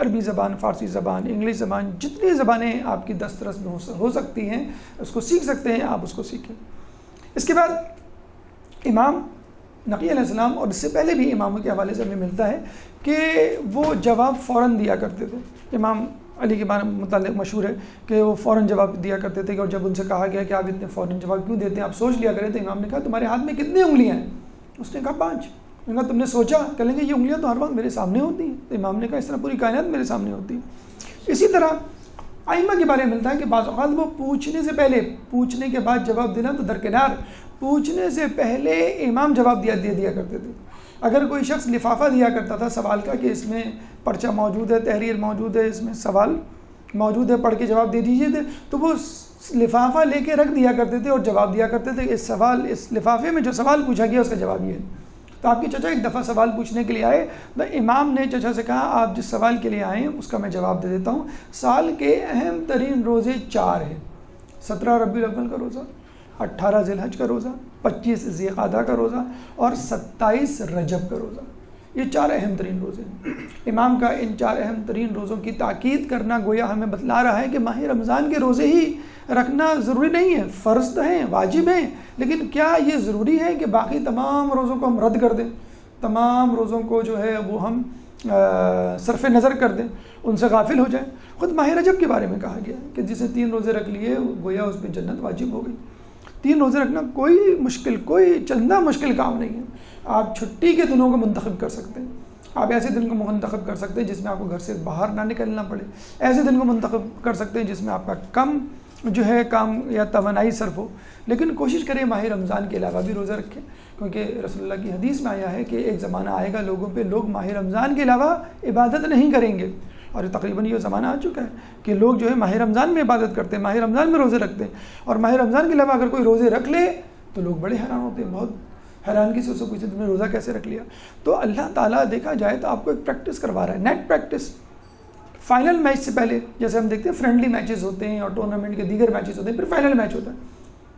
عربی زبان، فارسی زبان، انگلش زبان، جتنی زبانیں آپ کی دسترس میں ہو سکتی ہیں اس کو سیکھ سکتے ہیں، آپ اس کو سیکھیں۔ اس کے بعد امام نقی علیہ السلام، اور اس سے پہلے بھی اماموں کے حوالے سے ہمیں ملتا ہے کہ وہ جواب فوراً دیا کرتے تھے۔ امام علی کے بارے میں متعلق مشہور ہے کہ وہ فوراً جواب دیا کرتے تھے، اور جب ان سے کہا گیا کہ آپ اتنے فوراً جواب کیوں دیتے ہیں، آپ سوچ لیا کریں، تو امام نے کہا تمہارے ہاتھ میں کتنی انگلیاں ہیں؟ اس نے کہا 5۔ انہوں نے کہا تم نے سوچا؟ کہنے لگے یہ انگلیاں تو ہر وقت میرے سامنے ہوتی ہیں۔ تو امام نے کہا اس طرح پوری کائنات میرے سامنے ہوتی ہے۔ اسی طرح ائمہ کے بارے میں ملتا ہے کہ بعض اوقات وہ پوچھنے سے پہلے، پوچھنے کے بعد جواب دینا تو درکنار، پوچھنے سے پہلے امام جواب دیا کرتے تھے۔ اگر کوئی شخص لفافہ دیا کرتا تھا سوال کا کہ اس میں پرچہ موجود ہے، تحریر موجود ہے، اس میں سوال موجود ہے، پڑھ کے جواب دے دیجیے تھے، تو وہ لفافہ لے کے رکھ دیا کرتے تھے اور جواب دیا کرتے تھے کہ اس لفافے میں جو سوال پوچھا گیا اس کا جواب یہ ہے۔ تو آپ کے چچا ایک دفعہ سوال پوچھنے کے لیے آئے، تو امام نے چچا سے کہا آپ جس سوال کے لیے آئے ہیں اس کا میں جواب دے دیتا ہوں۔ سال کے اہم ترین روزے 4 ہیں: 17 ربیع الاول کا روزہ، 18 ذی الحج کا روزہ، 25 ذی القعدہ کا روزہ اور 27 رجب کا روزہ۔ یہ 4 اہم ترین روزے ہیں۔ امام کا ان 4 اہم ترین روزوں کی تاکید کرنا گویا ہمیں بتلا رہا ہے کہ ماہ رمضان کے روزے ہی رکھنا ضروری نہیں ہے، فرض تو ہیں، واجب ہیں، لیکن کیا یہ ضروری ہے کہ باقی تمام روزوں کو ہم رد کر دیں، تمام روزوں کو جو ہے وہ ہم صرف نظر کر دیں، ان سے غافل ہو جائیں؟ خود ماہ رجب کے بارے میں کہا گیا کہ جسے 3 روزے رکھ لیے گویا اس پہ جنت واجب ہو گئی۔ 3 روزے رکھنا کوئی چندہ مشکل کام نہیں ہے۔ آپ چھٹی کے دنوں کو منتخب کر سکتے ہیں، آپ ایسے دن کو منتخب کر سکتے ہیں جس میں آپ کو گھر سے باہر نہ نکلنا پڑے، ایسے دن کو منتخب کر سکتے ہیں جس میں آپ کا کم جو ہے کام یا توانائی صرف ہو، لیکن کوشش کریں ماہ رمضان کے علاوہ بھی روزہ رکھیں، کیونکہ رسول اللہ کی حدیث میں آیا ہے کہ ایک زمانہ آئے گا لوگوں پہ لوگ ماہ رمضان کے علاوہ عبادت نہیں کریں گے، اور تقریباً یہ زمانہ آ چکا ہے کہ لوگ جو ہے ماہ رمضان میں عبادت کرتے ہیں، ماہ رمضان میں روزے رکھتے ہیں، اور ماہ رمضان کے علاوہ اگر کوئی روزے رکھ لے تو لوگ بڑے حیران ہوتے ہیں، بہت حیرانگی سے اس کو پوچھتے تم نے روزہ کیسے رکھ لیا؟ تو اللہ تعالیٰ دیکھا جائے تو آپ کو ایک پریکٹس کروا رہا ہے، نیٹ پریکٹس۔ فائنل میچ سے پہلے جیسے ہم دیکھتے ہیں فرینڈلی میچز ہوتے ہیں اور ٹورنامنٹ کے دیگر میچز ہوتے ہیں، پھر فائنل میچ ہوتا ہے،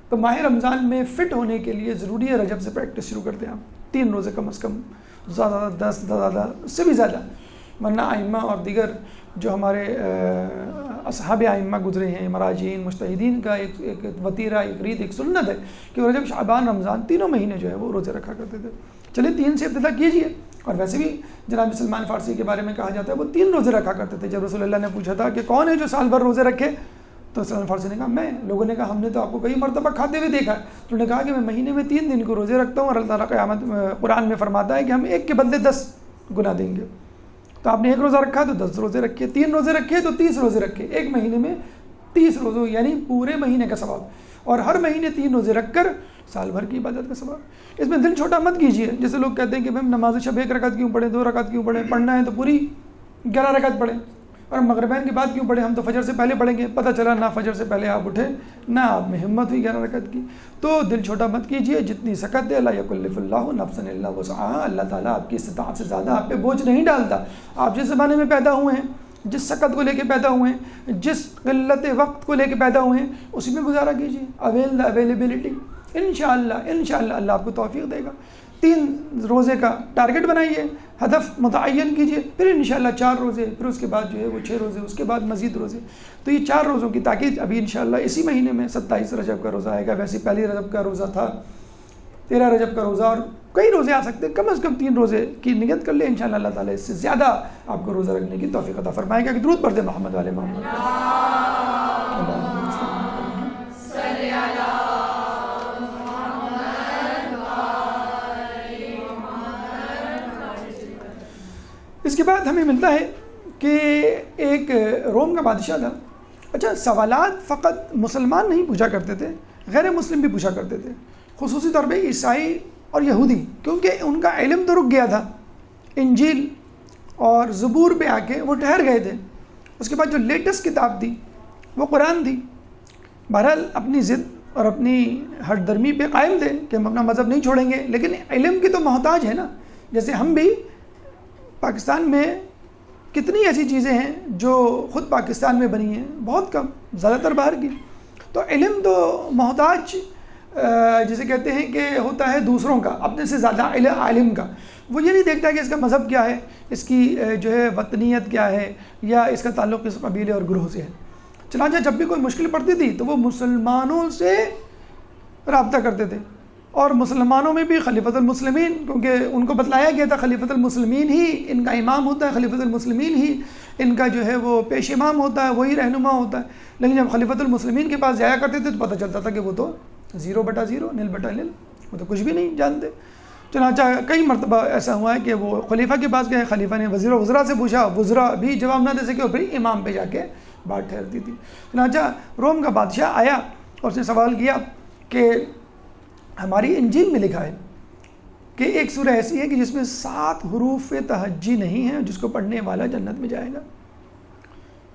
تو ماہ رمضان میں فٹ ہونے کے لیے ضروری ہے رجب سے پریکٹس شروع کرتے ہیں آپ، 3 روزے کم از کم، زیادہ 10 زیادہ اس سے بھی زیادہ، ورنہ ائمہ اور دیگر جو ہمارے اصحاب ائمہ گزرے ہیں، مراجعین، مجتہدین کا ایک وتیرہ، ایک ریت، ایک سنت ہے کہ رجب، شعبان، رمضان تینوں مہینے جو ہے وہ روزے رکھا کرتے تھے۔ چلیے 3 سے ابتدا کیجیے، اور ویسے بھی جناب سلمان فارسی کے بارے میں کہا جاتا ہے وہ 3 روزے رکھا کرتے تھے۔ جب رسول اللہ نے پوچھا تھا کہ کون ہے جو سال بھر روزے رکھے، تو سلمان فارسی نے کہا میں۔ لوگوں نے کہا ہم نے تو آپ کو کئی مرتبہ کھاتے ہوئے دیکھا ہے، تو انہوں نے کہا کہ میں مہینے میں 3 دن کو روزے رکھتا ہوں، اور اللہ تعالیٰ قرآن میں فرماتا ہے کہ ہم ایک کے بدلے 10 گنا دیں گے۔ تو آپ نے 1 روزہ رکھا تو 10 روزے رکھے، 3 روزے رکھے تو 30 روزے رکھے، ایک مہینے میں 30 روزوں، یعنی پورے مہینے کا ثواب، اور ہر مہینے 3 روزے رکھ کر سال بھر کی عبادت کا ثواب۔ اس میں دل چھوٹا مت کیجیے، جیسے لوگ کہتے ہیں کہ بھائی نماز شب 1 رکعت کیوں پڑھیں، 2 رکعت کیوں پڑھیں، پڑھنا ہے تو پوری 11 رکعت پڑھیں، اور مغربین کے بعد کیوں پڑھیں، ہم تو فجر سے پہلے پڑھیں گے۔ پتہ چلا نہ فجر سے پہلے آپ اٹھے، نہ آپ میں ہمت ہوئی 11 رکعت کی۔ تو دل چھوٹا مت کیجیے، جتنی سکت ہے لا یکلف اللہ نفسا الا وسعها، اللہ تعالیٰ آپ کی استطاعت سے زیادہ آپ پہ بوجھ نہیں ڈالتا۔ آپ جس زمانے میں پیدا ہوئے ہیں، جس سکت کو لے کے پیدا ہوئے ہیں، جس قلت وقت کو لے کے پیدا ہوئے ہیں، اسی میں گزارا کیجیے، اویل دا اویلیبلٹی، انشاءاللہ اللہ آپ کو توفیق دے گا۔ 3 روزے کا ٹارگٹ بنائیے، ہدف متعین کیجیے، پھر انشاءاللہ 4 روزے، پھر اس کے بعد جو ہے وہ 6 روزے، اس کے بعد مزید روزے۔ تو یہ 4 روزوں کی تاکید ابھی انشاءاللہ اسی مہینے میں 27 رجب کا روزہ آئے گا۔ ویسے پہلی رجب کا روزہ تھا، 13 رجب کا روزہ، اور کئی روزے آ سکتے ہیں، کم از کم 3 روزے کی نیت کر لیں، انشاءاللہ اللہ تعالیٰ اس سے زیادہ آپ کو روزہ رکھنے کی توفیق عطا فرمائے گا. کہ درود پڑھ دیں محمد والے محمد. اس کے بعد ہمیں ملتا ہے کہ ایک روم کا بادشاہ تھا. اچھا، سوالات فقط مسلمان نہیں پوچھا کرتے تھے، غیر مسلم بھی پوچھا کرتے تھے، خصوصی طور پہ عیسائی اور یہودی، کیونکہ ان کا علم تو رک گیا تھا. انجیل اور زبور پہ آ کے وہ ٹھہر گئے تھے. اس کے بعد جو لیٹسٹ کتاب تھی وہ قرآن تھی. بہرحال اپنی ضد اور اپنی ہٹ درمی پہ قائم تھے کہ ہم اپنا مذہب نہیں چھوڑیں گے، لیکن علم کی تو محتاج ہے نا. جیسے ہم بھی پاکستان میں کتنی ایسی چیزیں ہیں جو خود پاکستان میں بنی ہیں، بہت کم، زیادہ تر باہر کی. تو علم تو محتاج جسے کہتے ہیں کہ ہوتا ہے دوسروں کا، اپنے سے زیادہ عالم کا. وہ یہ نہیں دیکھتا کہ اس کا مذہب کیا ہے، اس کی جو ہے وطنیت کیا ہے، یا اس کا تعلق کس قبیلے اور گروہ سے ہے. چنانچہ جب بھی کوئی مشکل پڑتی تھی تو وہ مسلمانوں سے رابطہ کرتے تھے، اور مسلمانوں میں بھی خلیفۃ المسلمین، کیونکہ ان کو بتلایا گیا تھا خلیفۃ المسلمین ہی ان کا امام ہوتا ہے، خلیفۃ المسلمین ہی ان کا جو ہے وہ پیش امام ہوتا ہے، وہی رہنما ہوتا ہے. لیکن جب خلیفۃ المسلمین کے پاس جایا کرتے تھے تو پتہ چلتا تھا کہ وہ تو 0/0 0/0، وہ تو کچھ بھی نہیں جانتے. چنانچہ کئی مرتبہ ایسا ہوا ہے کہ وہ خلیفہ کے پاس گئے، خلیفہ نے وزیر و وزراء سے پوچھا، وزراء بھی جواب نہ دے سکے، اور پھر امام پہ جا کے بات ٹھہرتی تھی. چنانچہ روم کا بادشاہ آیا اور اس نے سوال کیا کہ ہماری انجیل میں لکھا ہے کہ ایک سورہ ایسی ہے کہ جس میں 7 حروف تہجی نہیں ہیں، جس کو پڑھنے والا جنت میں جائے گا.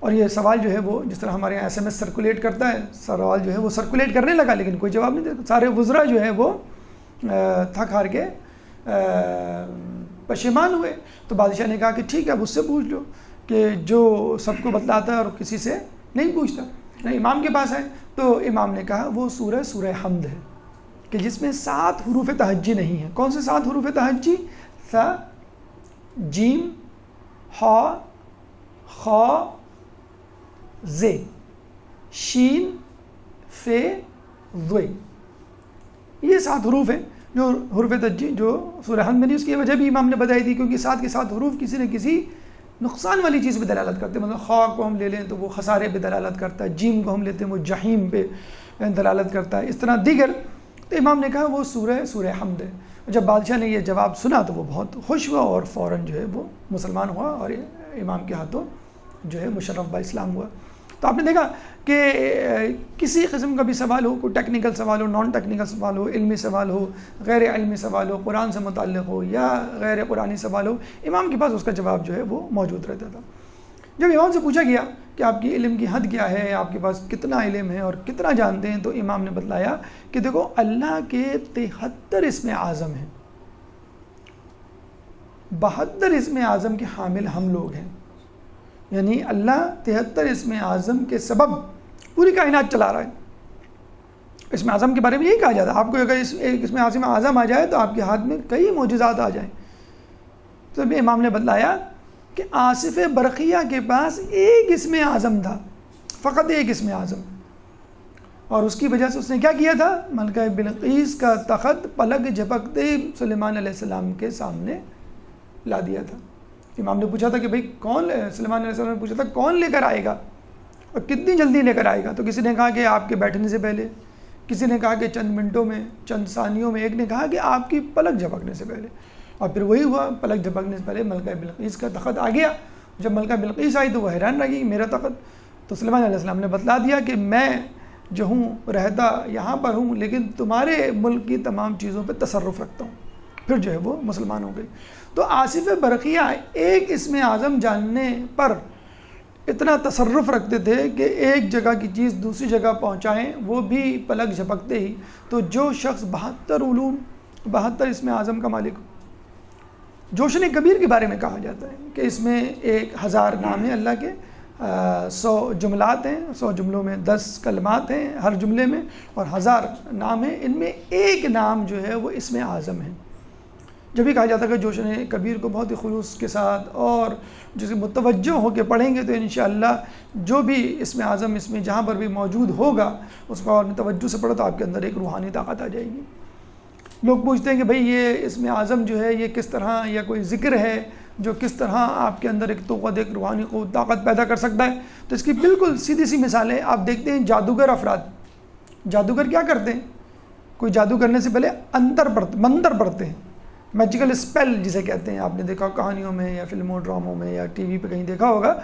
اور یہ سوال جو ہے وہ جس طرح ہمارے یہاں SMS سرکولیٹ کرتا ہے، سوال جو ہے وہ سرکولیٹ کرنے لگا، لیکن کوئی جواب نہیں دیتا. سارے وزراء جو ہے وہ تھک ہار کے پشیمان ہوئے. تو بادشاہ نے کہا کہ ٹھیک ہے، اب اس سے پوچھ لو کہ جو سب کو بتلاتا ہے اور کسی سے نہیں پوچھتا. امام کے پاس آئے تو امام نے کہا وہ سورہ حمد ہے کہ جس میں 7 حروف تہجی نہیں ہیں. کون سے 7 حروف تہجی؟ ث، جیم، ح، خ، ز، شین، ف، ض. یہ 7 حروف ہیں جو حروف تہجی جو سورہ حمد میں نہیں. اس کی وجہ بھی امام نے بتائی تھی، کیونکہ 7 کے 7 حروف کسی نہ کسی نقصان والی چیز پہ دلالت کرتے ہیں. مطلب خا کو ہم لے لیں تو وہ خسارے پہ دلالت کرتا ہے، جیم کو ہم لیتے ہیں وہ جہیم پہ دلالت کرتا ہے، اس طرح دیگر. تو امام نے کہا وہ سورہ حمد ہے. جب بادشاہ نے یہ جواب سنا تو وہ بہت خوش ہوا اور فوراً جو ہے وہ مسلمان ہوا اور امام کے ہاتھوں جو ہے مشرف با اسلام ہوا. تو آپ نے دیکھا کہ کسی قسم کا بھی سوال ہو، کوئی ٹیکنیکل سوال ہو، نان ٹیکنیکل سوال ہو، علمی سوال ہو، غیر علمی سوال ہو، قرآن سے متعلق ہو یا غیر قرآنی سوال ہو، امام کے پاس اس کا جواب جو ہے وہ موجود رہتا تھا. جب امام سے پوچھا گیا کہ آپ کی علم کی حد کیا ہے، آپ کے پاس کتنا علم ہے اور کتنا جانتے ہیں، تو امام نے بتلایا کہ دیکھو اللہ کے 73 اسم اعظم ہیں، 72 اسم اعظم کے حامل ہم لوگ ہیں. یعنی اللہ 73 اسم اعظم کے سبب پوری کائنات چلا رہا ہے. اسم اعظم کے بارے میں یہی کہا جاتا ہے، آپ کو اگر ایک اسم اعظم آ جائے تو آپ کے ہاتھ میں کئی معجزات آ جائیں. تو امام نے بتلایا کہ آصف برقیہ کے پاس ایک اسم اعظم تھا، فقط ایک اسم اعظم، اور اس کی وجہ سے اس نے کیا کیا تھا، ملکہ بلقیس کا تخت پلک جھپکتے سلیمان علیہ السلام کے سامنے لا دیا تھا. امام نے پوچھا تھا کہ بھئی کون، سلیمان علیہ السلام نے پوچھا تھا کون لے کر آئے گا اور کتنی جلدی لے کر آئے گا. تو کسی نے کہا کہ آپ کے بیٹھنے سے پہلے، کسی نے کہا کہ چند منٹوں میں، چند ثانیوں میں، ایک نے کہا کہ آپ کی پلک جھپکنے سے پہلے. اور پھر وہی ہوا، پلک جھپکنے سے پہلے ملکہ بلقیس کا تخت آ گیا. جب ملکہ بلقیس آئی تو وہ حیران رہ گئی، میرا تخت. تو سلیمان علیہ السلام نے بتلا دیا کہ میں جو ہوں رہتا یہاں پر ہوں، لیکن تمہارے ملک کی تمام چیزوں پہ تصرف رکھتا ہوں. پھر جو ہے وہ مسلمان ہو گئی. تو آصف برقیہ ایک اسم اعظم جاننے پر اتنا تصرف رکھتے تھے کہ ایک جگہ کی چیز دوسری جگہ پہنچائیں، وہ بھی پلک جھپکتے ہی. تو جو شخص 72 علوم، 72 اسم اعظم کا مالک ہو. جوشن کبیر کے بارے میں کہا جاتا ہے کہ اس میں 1000 نام ہیں اللہ کے، 100 جملات ہیں، 100 جملوں میں 10 کلمات ہیں ہر جملے میں، اور 1000 نام ہیں. ان میں ایک نام جو ہے وہ اسم اعظم ہے. جب بھی کہا جاتا ہے کہ جوشن کبیر کو بہت ہی خلوص کے ساتھ اور جسے متوجہ ہو کے پڑھیں گے تو انشاءاللہ جو بھی اسم اعظم اس میں جہاں پر بھی موجود ہوگا اس کو اور توجہ سے پڑھو تو آپ کے اندر ایک روحانی طاقت آ جائے گی. لوگ پوچھتے ہیں کہ بھئی یہ اسم اعظم جو ہے یہ کس طرح یا کوئی ذکر ہے جو کس طرح آپ کے اندر ایک طاقت، ایک روحانی قوت، طاقت پیدا کر سکتا ہے؟ تو اس کی بالکل سیدھی سی مثالیں آپ دیکھتے ہیں جادوگر افراد. جادوگر کیا کرتے ہیں؟ کوئی جادو کرنے سے پہلے منتر پڑھتے ہیں، میجیکل اسپیل جسے کہتے ہیں. آپ نے دیکھا کہانیوں میں یا فلموں ڈراموں میں یا ٹی وی پہ کہیں دیکھا ہوگا،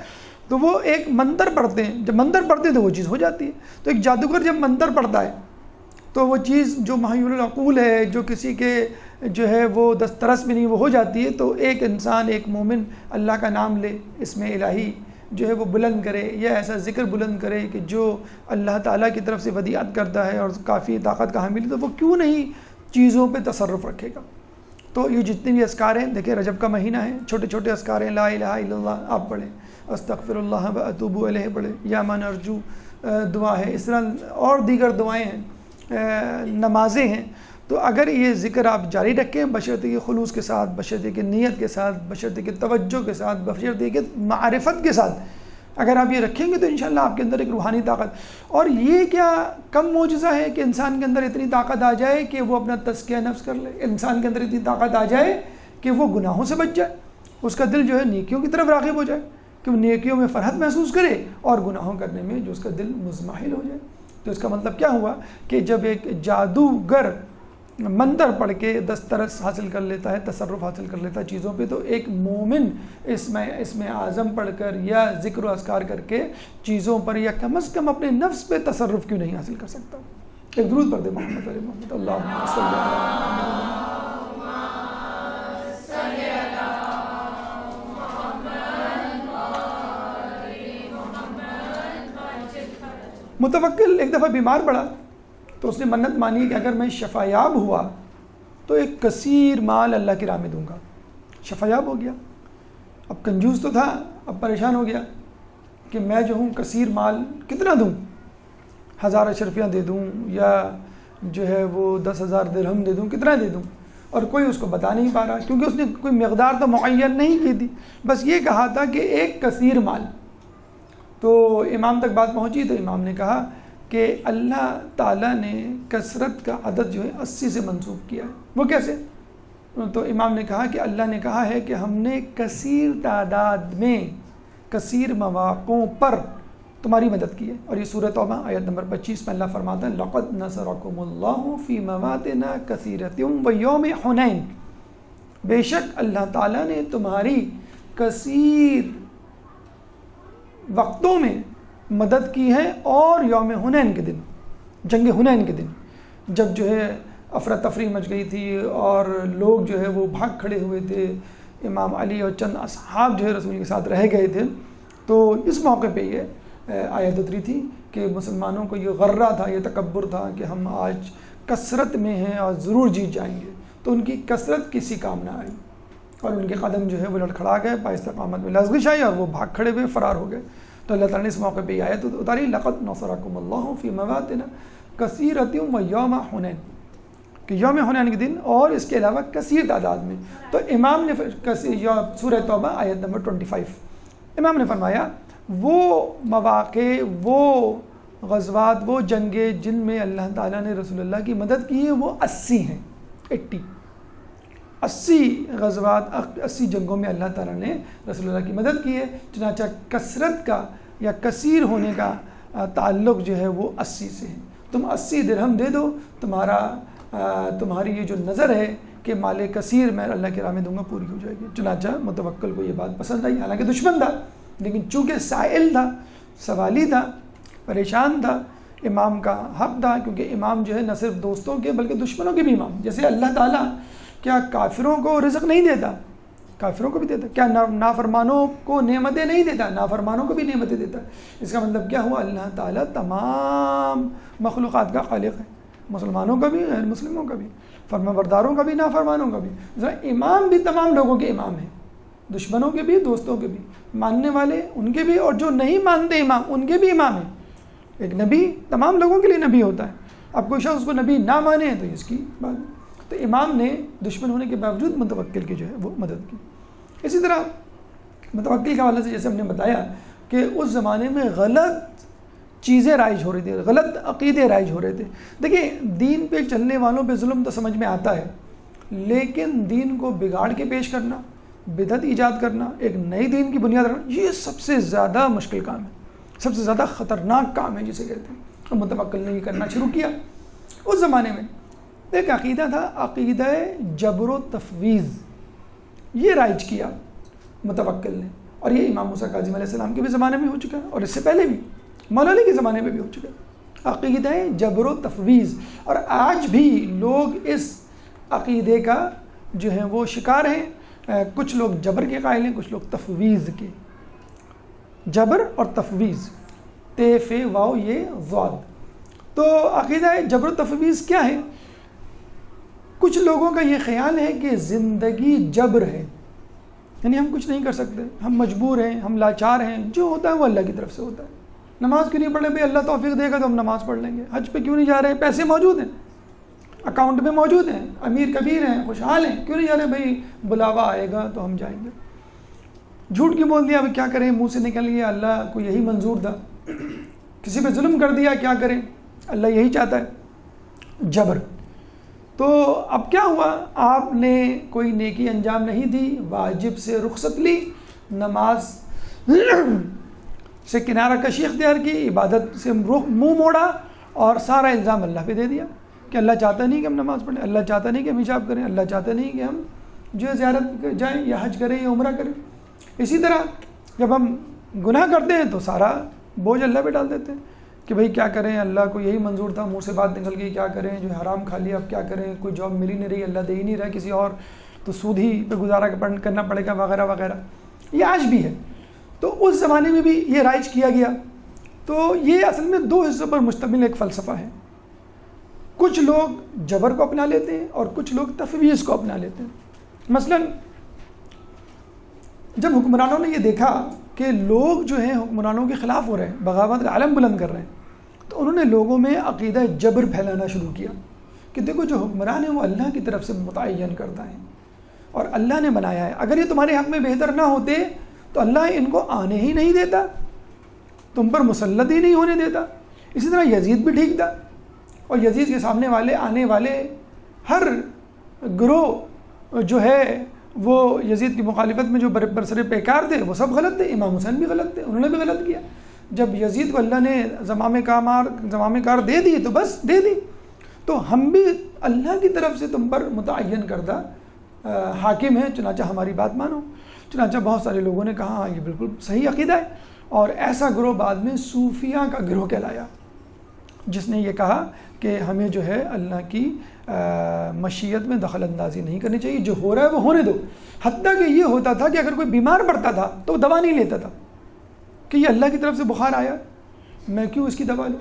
تو وہ ایک منتر پڑھتے ہیں. جب منتر پڑھتے ہیں تو وہ چیز ہو جاتی ہے. تو ایک جادوگر جب منتر پڑھتا ہے تو وہ چیز جو محیول العقول ہے، جو کسی کے جو ہے وہ دسترس میں نہیں، وہ ہو جاتی ہے. تو ایک انسان، ایک مومن اللہ کا نام لے، اسم الہی جو ہے وہ بلند کرے، یا ایسا ذکر بلند کرے کہ جو اللہ تعالیٰ کی طرف سے ودیعت کرتا ہے اور کافی طاقت کا حامل ہے، تو وہ کیوں نہیں چیزوں پہ تصرف رکھے گا. تو یہ جتنے بھی اذکار ہیں، دیکھیں رجب کا مہینہ ہے، چھوٹے چھوٹے اذکار ہیں. لا الہ الا اللہ آپ پڑھیں، استغفر اللہ و اتوب الیہ پڑھیں، یا من ارجو دعا ہے، اس طرح اور دیگر دعائیں ہیں، نمازیں ہیں. تو اگر یہ ذکر آپ جاری رکھیں بشرطِ کہ خلوص کے ساتھ، بشرطِ کہ نیت کے ساتھ، بشرطِ کہ توجہ کے ساتھ، بشرطِ کہ معرفت کے ساتھ اگر آپ یہ رکھیں گے تو انشاءاللہ آپ کے اندر ایک روحانی طاقت. اور یہ کیا کم معجزہ ہے کہ انسان کے اندر اتنی طاقت آ جائے کہ وہ اپنا تزکیہ نفس کر لے، انسان کے اندر اتنی طاقت آ جائے کہ وہ گناہوں سے بچ جائے، اس کا دل جو ہے نیکیوں کی طرف راغب ہو جائے، کہ وہ نیکیوں میں فرحت محسوس کرے اور گناہوں کرنے میں جو اس کا دل مزمحل ہو جائے. تو اس کا مطلب کیا ہوا کہ جب ایک جادوگر منتر پڑھ کے دسترس حاصل کر لیتا ہے، تصرف حاصل کر لیتا ہے چیزوں پہ، تو ایک مومن اسم اعظم پڑھ کر یا ذکر و اذکار کر کے چیزوں پر یا کم از کم اپنے نفس پہ تصرف کیوں نہیں حاصل کر سکتا؟ ایک درود پڑھ دے محمد علیہ محمد. اللہم صلی اللہ متوکل ایک دفعہ بیمار پڑا تو اس نے منت مانی کہ اگر میں شفایاب ہوا تو ایک کثیر مال اللہ کی راہ میں دوں گا. شفایاب ہو گیا، اب کنجوس تو تھا، اب پریشان ہو گیا کہ میں جو ہوں کثیر مال کتنا دوں، 1000 اشرفیاں دے دوں یا جو ہے وہ 10,000 درہم دے دوں، کتنا دے دوں؟ اور کوئی اس کو بتا نہیں پا رہا، کیونکہ اس نے کوئی مقدار تو معین نہیں کی تھی، بس یہ کہا تھا کہ ایک کثیر مال. تو امام تک بات پہنچی تو امام نے کہا کہ اللہ تعالیٰ نے کثرت کا عدد جو ہے 80 سے منسوب کیا ہے. وہ کیسے؟ تو امام نے کہا کہ اللہ نے کہا ہے کہ ہم نے کثیر تعداد میں کثیر مواقعوں پر تمہاری مدد کی ہے. اور یہ سورۃ توبہ آیت نمبر 25 میں اللہ فرماتا ہے لَقَدْ نَصَرَكُمُ اللَّهُ فِي مَوَاطِنَ كَثِيرَةٍ وَيَوْمِ حُنَيْنٍ، بے شک اللہ تعالیٰ نے تمہاری کثیر وقتوں میں مدد کی ہے، اور یوم حنین کے دن، جنگ حنین کے دن، جب جو ہے افراتفری مچ گئی تھی اور لوگ جو ہے وہ بھاگ کھڑے ہوئے تھے، امام علی اور چند اصحاب جو ہے رسول کے ساتھ رہ گئے تھے. تو اس موقع پہ یہ آیت اتری تھی کہ مسلمانوں کو یہ غرہ تھا، یہ تکبر تھا کہ ہم آج کثرت میں ہیں اور ضرور جیت جائیں گے. تو ان کی کثرت کسی کام نہ آئی اور ان کے قدم جو ہے وہ لڑکھڑا گئے، بااستقامت میں لغزش آئی اور وہ بھاگ کھڑے ہوئے، فرار ہو گئے. تو اللہ تعالیٰ نے اس موقع پہ یہ آیت اتاری لَقَدْ نَصَرَكُمُ اللَّهُ فِي مَوَاطِنَ كَثِيرَةٍ وَيَوْمَ حُنَيْنٍ، کہ یوم حنین کے دن اور اس کے علاوہ کثیر تعداد میں. تو امام نے سورہ توبہ آیت نمبر 25 امام نے فرمایا وہ مواقع، وہ غزوات، وہ جنگیں جن میں اللہ تعالیٰ نے رسول اللہ کی مدد کی ہے وہ 80 ہیں. 80 غزوات، 80 جنگوں میں اللہ تعالیٰ نے رسول اللہ کی مدد کی ہے. چنانچہ کثرت کا یا کثیر ہونے کا تعلق جو ہے وہ 80 سے ہے. تم 80 درہم دے دو، تمہاری یہ جو نظر ہے کہ مال کثیر میں اللہ کی راہ میں دوں گا پوری ہو جائے گی. چنانچہ متوکل کو یہ بات پسند آئی، حالانکہ دشمن تھا، لیکن چونکہ سائل تھا، سوالی تھا، پریشان تھا، امام کا حق تھا، کیونکہ امام جو ہے نہ صرف دوستوں کے بلکہ دشمنوں کے بھی امام. جیسے اللہ تعالیٰ کیا کافروں کو رزق نہیں دیتا؟ کافروں کو بھی دیتا. کیا نافرمانوں کو نعمتیں نہیں دیتا؟ نافرمانوں کو بھی نعمتیں دیتا. اس کا مطلب کیا ہوا؟ اللہ تعالیٰ تمام مخلوقات کا خالق ہے، مسلمانوں کا بھی، غیر مسلموں کا بھی، فرمانبرداروں کا بھی، نافرمانوں کا بھی. امام بھی تمام لوگوں کے امام ہیں، دشمنوں کے بھی، دوستوں کے بھی، ماننے والے ان کے بھی، اور جو نہیں مانتے امام ان کے بھی امام ہیں. ایک نبی تمام لوگوں کے لیے نبی ہوتا ہے. اب کوئی شخص اس کو نبی نہ مانے تو اس کی بات. تو امام نے دشمن ہونے کے باوجود متوکل کی جو ہے وہ مدد کی. اسی طرح متوکل کے حوالے سے جیسے ہم نے بتایا کہ اس زمانے میں غلط چیزیں رائج ہو رہی تھی، غلط عقیدے رائج ہو رہے تھے. دیکھیں دین پہ چلنے والوں پہ ظلم تو سمجھ میں آتا ہے، لیکن دین کو بگاڑ کے پیش کرنا، بدعت ایجاد کرنا، ایک نئی دین کی بنیاد رکھنا، یہ سب سے زیادہ مشکل کام ہے، سب سے زیادہ خطرناک کام ہے جسے کہتے ہیں. متوکل نے یہ کرنا شروع کیا. اس زمانے میں ایک عقیدہ تھا، عقیدہ جبر و تفویض، یہ رائج کیا متوکل نے، اور یہ امام موسیٰ کاظم علیہ السلام کے بھی زمانے میں ہو چکا ہے، اور اس سے پہلے بھی مولا علی کے زمانے میں بھی ہو چکا ہے عقیدہ جبر و تفویض. اور آج بھی لوگ اس عقیدے کا جو ہے وہ شکار ہیں. کچھ لوگ جبر کے قائل ہیں، کچھ لوگ تفویض کے. جبر اور تفویض، تے فے واو یہ ضاد. تو عقیدہ جبر و تفویض کیا ہے؟ کچھ لوگوں کا یہ خیال ہے کہ زندگی جبر ہے، یعنی ہم کچھ نہیں کر سکتے، ہم مجبور ہیں، ہم لاچار ہیں، جو ہوتا ہے وہ اللہ کی طرف سے ہوتا ہے. نماز کیوں نہیں پڑھ رہے بھائی؟ اللہ توفیق دے گا تو ہم نماز پڑھ لیں گے. حج پہ کیوں نہیں جا رہے؟ پیسے موجود ہیں، اکاؤنٹ میں موجود ہیں، امیر کبیر ہیں، خوشحال ہیں، کیوں نہیں جا رہے بھائی؟ بلاوا آئے گا تو ہم جائیں گے. جھوٹ کیوں بول دیا؟ اب کیا کریں، منہ سے نکل گیا اللہ کو یہی منظور تھا. کسی پہ ظلم کر دیا، کیا کریں، اللہ یہی چاہتا ہے. جبر. تو اب کیا ہوا؟ آپ نے کوئی نیکی انجام نہیں دی، واجب سے رخصت لی، نماز سے کنارہ کشی اختیار کی، عبادت سے منہ موڑا، اور سارا الزام اللہ پہ دے دیا کہ اللہ چاہتا نہیں کہ ہم نماز پڑھیں، اللہ چاہتا نہیں کہ ہم حجاب کریں، اللہ چاہتا نہیں کہ ہم جو ہے زیارت جائیں یا حج کریں یا عمرہ کریں. اسی طرح جب ہم گناہ کرتے ہیں تو سارا بوجھ اللہ پہ ڈال دیتے ہیں کہ بھئی کیا کریں، اللہ کو یہی منظور تھا، منہ سے بات نکل گئی، کیا کریں، جو حرام کھا لیا اب کیا کریں، کوئی جاب مل ہی نہیں رہی، اللہ دے ہی نہیں رہا کسی اور، تو سود ہی پہ گزارا کرنا پڑے گا وغیرہ وغیرہ. یہ آج بھی ہے. تو اس زمانے میں بھی یہ رائج کیا گیا. تو یہ اصل میں دو حصوں پر مشتمل ایک فلسفہ ہے. کچھ لوگ جبر کو اپنا لیتے ہیں اور کچھ لوگ تفویض کو اپنا لیتے ہیں. مثلا جب حکمرانوں نے یہ دیکھا کہ لوگ جو ہیں حکمرانوں کے خلاف ہو رہے ہیں، بغاوت کا علم بلند کر رہے ہیں، تو انہوں نے لوگوں میں عقیدہ جبر پھیلانا شروع کیا کہ دیکھو جو حکمران ہیں وہ اللہ کی طرف سے متعین کرتا ہے اور اللہ نے بنایا ہے. اگر یہ تمہارے حق میں بہتر نہ ہوتے تو اللہ ان کو آنے ہی نہیں دیتا، تم پر مسلط ہی نہیں ہونے دیتا. اسی طرح یزید بھی ٹھیک تھا، اور یزید کے سامنے آنے والے ہر گروہ جو ہے وہ یزید کی مخالفت میں جو برسر پیکار تھے وہ سب غلط تھے. امام حسین بھی غلط تھے، انہوں نے بھی غلط کیا. جب یزید کو اللہ نے زمام کار دے دی تو بس دے دی. تو ہم بھی اللہ کی طرف سے تم پر متعین کردہ حاکم ہیں، چنانچہ ہماری بات مانو. چنانچہ بہت سارے لوگوں نے کہا ہاں یہ بالکل صحیح عقیدہ ہے. اور ایسا گروہ بعد میں صوفیہ کا گروہ کہلایا، جس نے یہ کہا کہ ہمیں جو ہے اللہ کی مشیت میں دخل اندازی نہیں کرنی چاہیے، جو ہو رہا ہے وہ ہونے دو. حتیٰ کہ یہ ہوتا تھا کہ اگر کوئی بیمار پڑتا تھا تو دوا نہیں لیتا تھا کہ یہ اللہ کی طرف سے بخار آیا، میں کیوں اس کی دوا لوں.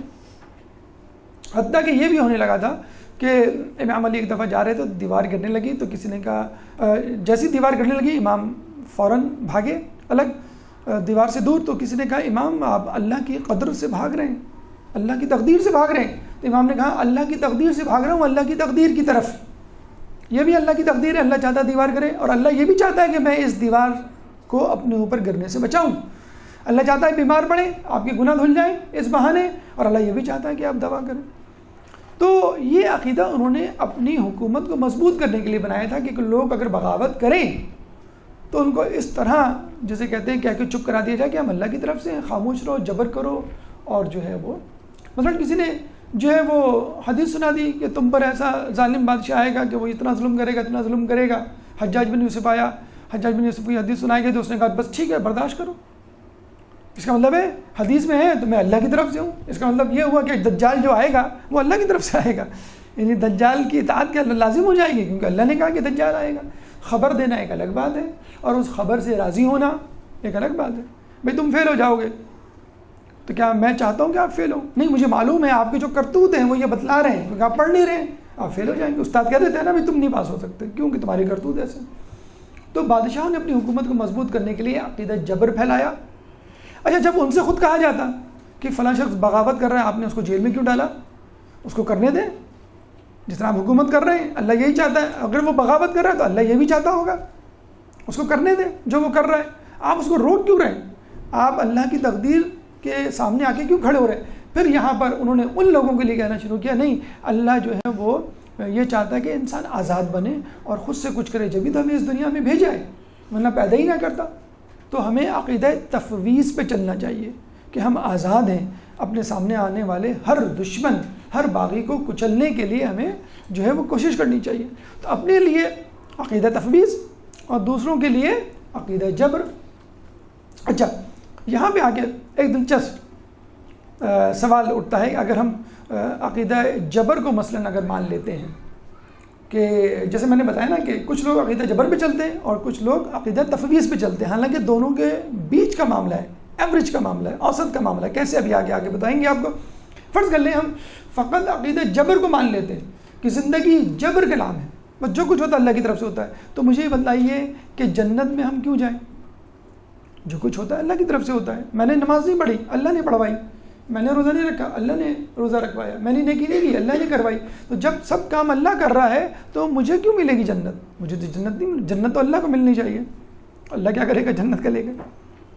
حتیٰ کہ یہ بھی ہونے لگا تھا کہ امام علی ایک دفعہ جا رہے تو دیوار گرنے لگی، تو کسی نے کہا، جیسی دیوار گرنے لگی امام فوراً بھاگے الگ دیوار سے دور. تو کسی نے کہا امام آپ اللہ کی قدر سے بھاگ رہے ہیں، اللہ کی تقدیر سے بھاگ رہے ہیں. تو امام نے کہا اللہ کی تقدیر سے بھاگ رہا ہوں، اللہ کی تقدیر کی طرف. یہ بھی اللہ کی تقدیر ہے، اللہ چاہتا ہے دیوار کرے، اور اللہ یہ بھی چاہتا ہے کہ میں اس دیوار کو اپنے اوپر گرنے سے بچاؤں. اللہ چاہتا ہے بیمار پڑیں، آپ کے گناہ دھل جائیں اس بہانے، اور اللہ یہ بھی چاہتا ہے کہ آپ دوا کریں. تو یہ عقیدہ انہوں نے اپنی حکومت کو مضبوط کرنے کے لیے بنایا تھا کہ لوگ اگر بغاوت کریں تو ان کو اس طرح جسے کہتے ہیں کہہ کے چپ کرا دیا جائے کہ ہم اللہ کی طرف سے ہیں، خاموش رہو، جبر کرو. اور جو ہے وہ مثلا کسی نے جو ہے وہ حدیث سنا دی کہ تم پر ایسا ظالم بادشاہ آئے گا کہ وہ اتنا ظلم کرے گا، اتنا ظلم کرے گا. حجاج بن یوسف آیا، حجاج بن یوسف کی حدیث سنائی گئی تو اس نے کہا بس ٹھیک ہے برداشت کرو. اس کا مطلب ہے حدیث میں ہے تو میں اللہ کی طرف سے ہوں. اس کا مطلب یہ ہوا کہ دجال جو آئے گا وہ اللہ کی طرف سے آئے گا، یعنی دجال کی اطاعت کے لازم ہو جائے گی کیونکہ اللہ نے کہا کہ دجال آئے گا. خبر دینا ایک الگ بات ہے اور اس خبر سے راضی ہونا ایک الگ بات ہے. بھئی تم فیل ہو جاؤ گے تو کیا میں چاہتا ہوں کہ آپ فیل ہو؟ نہیں، مجھے معلوم ہے آپ کے جو کرتوت ہیں وہ یہ بتلا رہے ہیں کیونکہ آپ پڑھ نہیں رہے ہیں، آپ فیل ہو جائیں گے. استاد کہہ دیتے ہیں نا بھائی تم نہیں پاس ہو سکتے کیونکہ تمہارے کرتوت ایسے. تو بادشاہوں نے اپنی حکومت کو مضبوط کرنے کے لیے عقیدہ جبر پھیلایا. اچھا جب ان سے خود کہا جاتا کہ فلاں شخص بغاوت کر رہا ہے، آپ نے اس کو جیل میں کیوں ڈالا؟ اس کو کرنے دیں، جس طرح آپ حکومت کر رہے ہیں اللہ یہی چاہتا ہے. اگر وہ بغاوت کر رہا ہے تو اللہ یہ بھی چاہتا ہوگا، اس کو کرنے دیں جو وہ کر رہا ہے. آپ اس کو روک کیوں رہے ہیں؟ آپ اللہ کی تقدیر کے سامنے آ کے کیوں کھڑے ہو رہے ہیں؟ پھر یہاں پر انہوں نے ان لوگوں کے لیے کہنا شروع کیا نہیں، اللہ جو ہے وہ یہ چاہتا ہے کہ انسان آزاد بنے اور خود سے کچھ کرے، جبھی تو ہمیں اس دنیا میں بھیجا ہے، ورنہ پیدا ہی نہ کرتا۔ تو ہمیں عقیدہ تفویض پہ چلنا چاہیے کہ ہم آزاد ہیں، اپنے سامنے آنے والے ہر دشمن، ہر باغی کو کچلنے کے لیے ہمیں جو ہے وہ کوشش کرنی چاہیے۔ تو اپنے لیے عقیدہ تفویض اور دوسروں کے لیے عقیدہ جبر۔ اچھا، یہاں پہ آگے ایک دلچسپ سوال اٹھتا ہے، اگر ہم عقیدہ جبر کو مثلاً اگر مان لیتے ہیں کہ جیسے میں نے بتایا نا کہ کچھ لوگ عقیدہ جبر پہ چلتے ہیں اور کچھ لوگ عقیدہ تفویض پہ چلتے ہیں، حالانکہ دونوں کے بیچ کا معاملہ ہے، ایوریج کا معاملہ ہے، اوسط کا معاملہ ہے۔ کیسے؟ ابھی آگے بتائیں گے آپ کو۔ فرض کر لیں ہم فقط عقیدہ جبر کو مان لیتے ہیں کہ زندگی جبر کے نام ہے، بس جو کچھ ہوتا ہے اللہ کی طرف سے ہوتا ہے، تو مجھے یہ بتائیے کہ جنت میں ہم کیوں جائیں؟ جو کچھ ہوتا ہے اللہ کی طرف سے ہوتا ہے۔ میں نے نماز نہیں پڑھی، اللہ نے پڑھوائی، میں نے روزہ نہیں رکھا، اللہ نے روزہ رکھوایا، میں نے نیکی نہیں کی، اللہ نے کروائی۔ تو جب سب کام اللہ کر رہا ہے تو مجھے کیوں ملے گی جنت؟ مجھے تو جنت نہیں، جنت تو اللہ کو ملنی چاہیے۔ اللہ کیا کرے گا؟ جنت کا لے گا،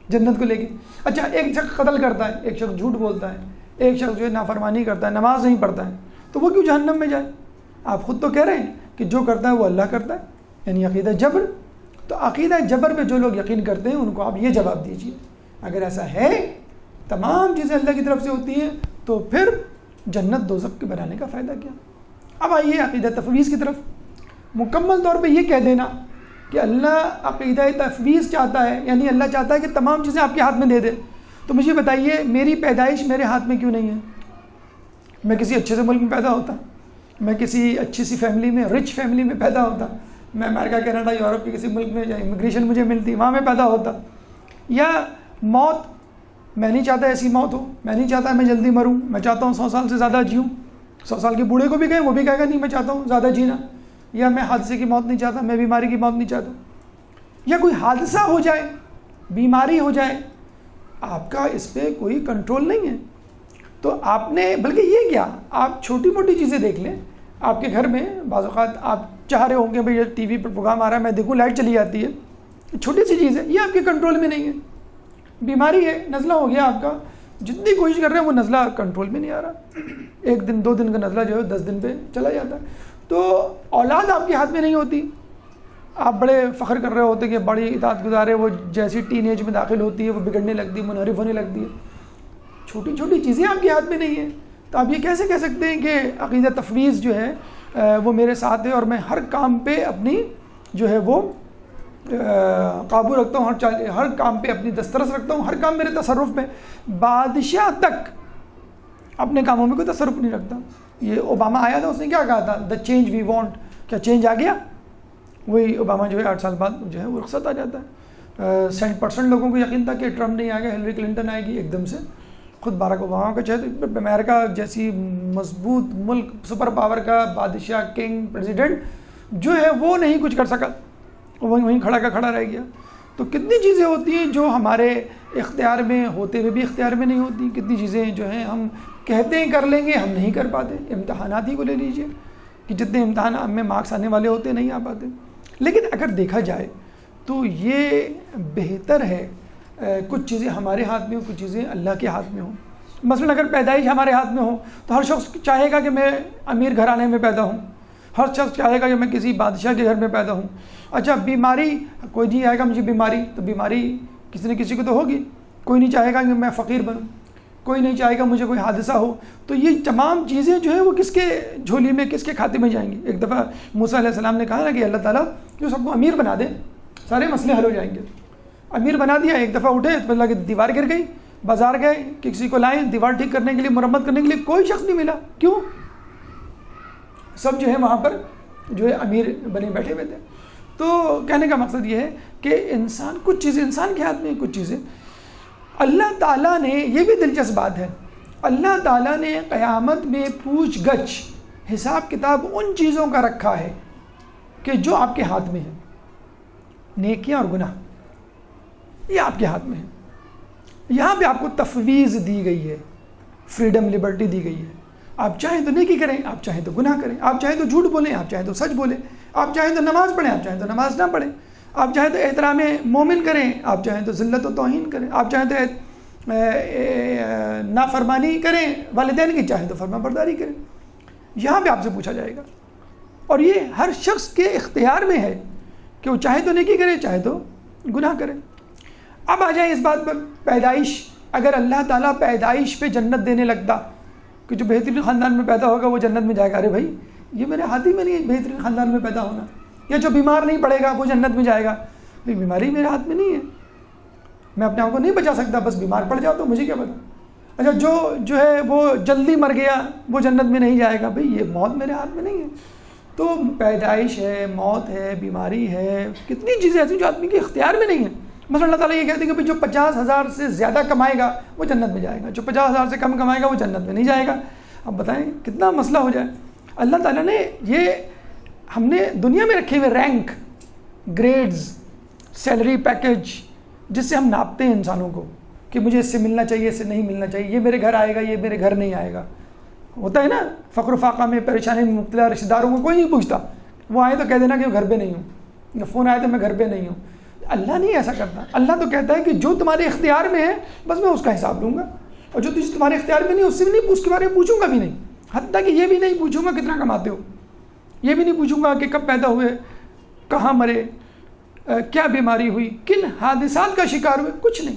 جنت کو لے کے۔ اچھا، ایک شخص قتل کرتا ہے، ایک شخص جھوٹ بولتا ہے، ایک شخص جو ہے نافرمانی کرتا ہے، نماز نہیں پڑھتا ہے، تو وہ کیوں جہنم میں جائے؟ آپ خود تو کہہ رہے ہیں کہ جو کرتا ہے وہ اللہ کرتا ہے، یعنی عقیدہ جبر۔ تو عقیدہ جبر پہ جو لوگ یقین کرتے ہیں ان کو آپ یہ جواب دیجیے، اگر ایسا ہے تمام چیزیں اللہ کی طرف سے ہوتی ہیں تو پھر جنت دوزخ کے بنانے کا فائدہ کیا؟ اب آئیے عقیدہ تفویض کی طرف۔ مکمل طور پہ یہ کہہ دینا کہ اللہ عقیدہ تفویض چاہتا ہے، یعنی اللہ چاہتا ہے کہ تمام چیزیں آپ کے ہاتھ میں دے دے، تو مجھے بتائیے میری پیدائش میرے ہاتھ میں کیوں نہیں ہے؟ میں کسی اچھے سے ملک میں پیدا ہوتا، میں کسی اچھی سی فیملی میں، رچ فیملی میں پیدا ہوتا، میں امریکہ کینیڈا یورپ کے کسی ملک میں امیگریشن مجھے ملتی، وہاں میں پیدا ہوتا۔ یا موت، میں نہیں چاہتا ایسی موت ہو، میں نہیں چاہتا میں جلدی مروں، میں چاہتا ہوں 100 سال سے زیادہ جیوں۔ 100 سال کے بوڑھے کو بھی کہیں وہ بھی کہے گا نہیں میں چاہتا ہوں زیادہ جینا۔ یا میں حادثے کی موت نہیں چاہتا، میں بیماری کی موت نہیں چاہتا۔ یا کوئی حادثہ ہو جائے، بیماری ہو جائے، آپ کا اس پہ کوئی کنٹرول نہیں ہے۔ تو آپ نے بلکہ یہ کیا، آپ چھوٹی موٹی چیزیں دیکھ لیں۔ آپ کے گھر میں بعض اوقات آپ چاہ رہے ہوں گے بھئی ٹی وی پر پروگرام آ رہا ہے، میں دیکھوں لائٹ چلی جاتی ہے، چھوٹی سی چیز ہے، یہ آپ کے کنٹرول میں نہیں ہے۔ بیماری ہے، نزلہ ہو گیا آپ کا، جتنی کوشش کر رہے ہیں وہ نزلہ کنٹرول میں نہیں آ رہا، 1 دن 2 دن کا نزلہ جو ہے 10 دن پہ چلا جاتا ہے۔ تو اولاد آپ کے ہاتھ میں نہیں ہوتی، آپ بڑے فخر کر رہے ہوتے کہ بڑی اطاعت گزار ہے، وہ جیسی ٹین ایج میں داخل ہوتی ہے وہ بگڑنے لگتی ہے، منحرف ہونے لگتی ہے۔ چھوٹی چھوٹی چیزیں آپ کے ہاتھ میں نہیں ہیں، تو آپ یہ کیسے کہہ سکتے ہیں کہ عقیدہ تفویض جو ہے وہ میرے ساتھ ہے اور میں ہر کام پہ اپنی جو ہے وہ قابو رکھتا ہوں، ہر کام پہ اپنی دسترس رکھتا ہوں، ہر کام میرے تصرف میں۔ بادشاہ تک اپنے کاموں میں کوئی تصرف نہیں رکھتا۔ یہ اوباما آیا تھا، اس نے کیا کہا تھا؟ The change we want. کیا چینج آ گیا؟ وہی اوباما جو ہے 8 سال بعد جو ہے وہ رخصت آ جاتا ہے۔ 60% لوگوں کو یقین تھا کہ ٹرمپ نہیں آئے گا، ہلری کلنٹن آئے گی، ایک دم سے خود باراک اوباما کا چاہے امریکہ جیسی مضبوط ملک، سپر پاور کا بادشاہ، کنگ، پریزیڈنٹ جو ہے وہ نہیں کچھ کر سکا، وہیں کھڑا کا کھڑا رہ گیا۔ تو کتنی چیزیں ہوتی ہیں جو ہمارے اختیار میں ہوتے ہوئے بھی اختیار میں نہیں ہوتی، کتنی چیزیں جو ہیں ہم کہتے ہیں کر لیں گے، ہم نہیں کر پاتے۔ امتحانات ہی کو لے لیجئے کہ جتنے امتحان میں مارکس آنے والے ہوتے نہیں آ پاتے۔ لیکن اگر دیکھا جائے تو یہ بہتر ہے کچھ چیزیں ہمارے ہاتھ میں ہوں، کچھ چیزیں اللہ کے ہاتھ میں ہوں۔ مثلا اگر پیدائش ہمارے ہاتھ میں ہو تو ہر شخص چاہے گا کہ میں امیر گھرانے میں پیدا ہوں، ہر شخص چاہے گا کہ میں کسی بادشاہ کے گھر میں پیدا ہوں۔ اچھا، بیماری، کوئی نہیں آئے گا مجھے بیماری، تو بیماری کسی نہ کسی کو تو ہوگی۔ کوئی نہیں چاہے گا کہ میں فقیر بنوں، کوئی نہیں چاہے گا مجھے کوئی حادثہ ہو۔ تو یہ تمام چیزیں جو ہیں وہ کس کے جھولی میں، کس کے کھاتے میں جائیں گی؟ ایک دفعہ موسیٰ علیہ السلام نے کہا نا کہ اللہ تعالیٰ جو سب کو امیر بنا دے، سارے مسئلے حل ہو جائیں گے۔ امیر بنا دیا، ایک دفعہ اٹھے تو اللہ کی دیوار گر گئی، بازار گئے کسی کو لائیں دیوار ٹھیک کرنے کے لیے، مرمت کرنے کے لیے، کوئی شخص نہیں ملا۔ کیوں؟ سب جو ہے وہاں پر جو ہے امیر بنے بیٹھے ہوئے تھے۔ تو کہنے کا مقصد یہ ہے کہ انسان، کچھ چیزیں انسان کے ہاتھ میں، کچھ چیزیں اللہ تعالیٰ نے، یہ بھی دلچسپ بات ہے، اللہ تعالیٰ نے قیامت میں پوچھ گچھ، حساب کتاب ان چیزوں کا رکھا ہے کہ جو آپ کے ہاتھ میں ہے، نیکیاں اور گناہ، یہ آپ کے ہاتھ میں ہے۔ یہاں پہ آپ کو تفویض دی گئی ہے، فریڈم، لبرٹی دی گئی ہے۔ آپ چاہیں تو نیکی کریں، آپ چاہیں تو گناہ کریں، آپ چاہیں تو جھوٹ بولیں، آپ چاہیں تو سچ بولیں، آپ چاہیں تو نماز پڑھیں، آپ چاہیں تو نماز نہ پڑھیں، آپ چاہیں تو احترام مومن کریں، آپ چاہیں تو ذلت و توہین کریں، آپ چاہیں تو نافرمانی کریں والدین کی، چاہے تو فرما برداری کریں. یہاں پہ آپ سے پوچھا جائے گا، اور یہ ہر شخص کے اختیار میں ہے کہ وہ چاہے تو نیکی کرے، چاہے تو گناہ کرے. اب آ جائیں اس بات پر، پیدائش. اگر اللہ تعالیٰ پیدائش پہ جنت دینے لگتا کہ جو بہترین خاندان میں پیدا ہوگا وہ جنت میں جائے گا، ارے بھائی یہ میرے ہاتھ ہی میں نہیں ہے بہترین خاندان میں پیدا ہونا. یا جو بیمار نہیں پڑے گا وہ جنت میں جائے گا، بھائی بیماری میرے ہاتھ میں نہیں ہے، میں اپنے آپ کو نہیں بچا سکتا، بس بیمار پڑ جاؤ تو مجھے کیا پتا. اچھا جو ہے وہ جلدی مر گیا وہ جنت میں نہیں جائے گا، بھئی یہ موت میرے ہاتھ میں نہیں ہے. تو پیدائش ہے، موت ہے، بیماری ہے، کتنی چیزیں ایسی جو آدمی کے اختیار میں نہیں ہیں. مثلا اللہ تعالیٰ یہ کہتے ہیں کہ جو 50,000 سے زیادہ کمائے گا وہ جنت میں جائے گا، جو 50,000 سے کم کمائے گا وہ جنت میں نہیں جائے گا. اب بتائیں کتنا مسئلہ ہو جائے. اللہ تعالیٰ نے یہ ہم نے دنیا میں رکھے ہوئے رینک، گریڈز، سیلری پیکج، جس سے ہم ناپتے ہیں انسانوں کو کہ مجھے اس سے ملنا چاہیے، اس سے نہیں ملنا چاہیے، یہ میرے گھر آئے گا، یہ میرے گھر نہیں آئے گا. ہوتا ہے نا فقر و فاقہ میں، پریشانی میں مبتلا رشتہ داروں کو کوئی نہیں پوچھتا، وہ آئے تو کہہ دینا کہ وہ گھر پہ نہیں ہوں، یا فون آئے تو میں گھر پہ نہیں ہوں. اللہ نہیں ایسا کرتا. اللہ تو کہتا ہے کہ جو تمہارے اختیار میں ہے بس میں اس کا حساب لوں گا، اور جو تمہارے اختیار میں نہیں اس سے بھی نہیں، اس کے بارے میں پوچھوں گا بھی نہیں. حتیٰ کہ یہ بھی نہیں پوچھوں گا کتنا کماتے ہو، یہ بھی نہیں پوچھوں گا کہ کب پیدا ہوئے، کہاں مرے، کیا بیماری ہوئی، کن حادثات کا شکار ہوئے، کچھ نہیں.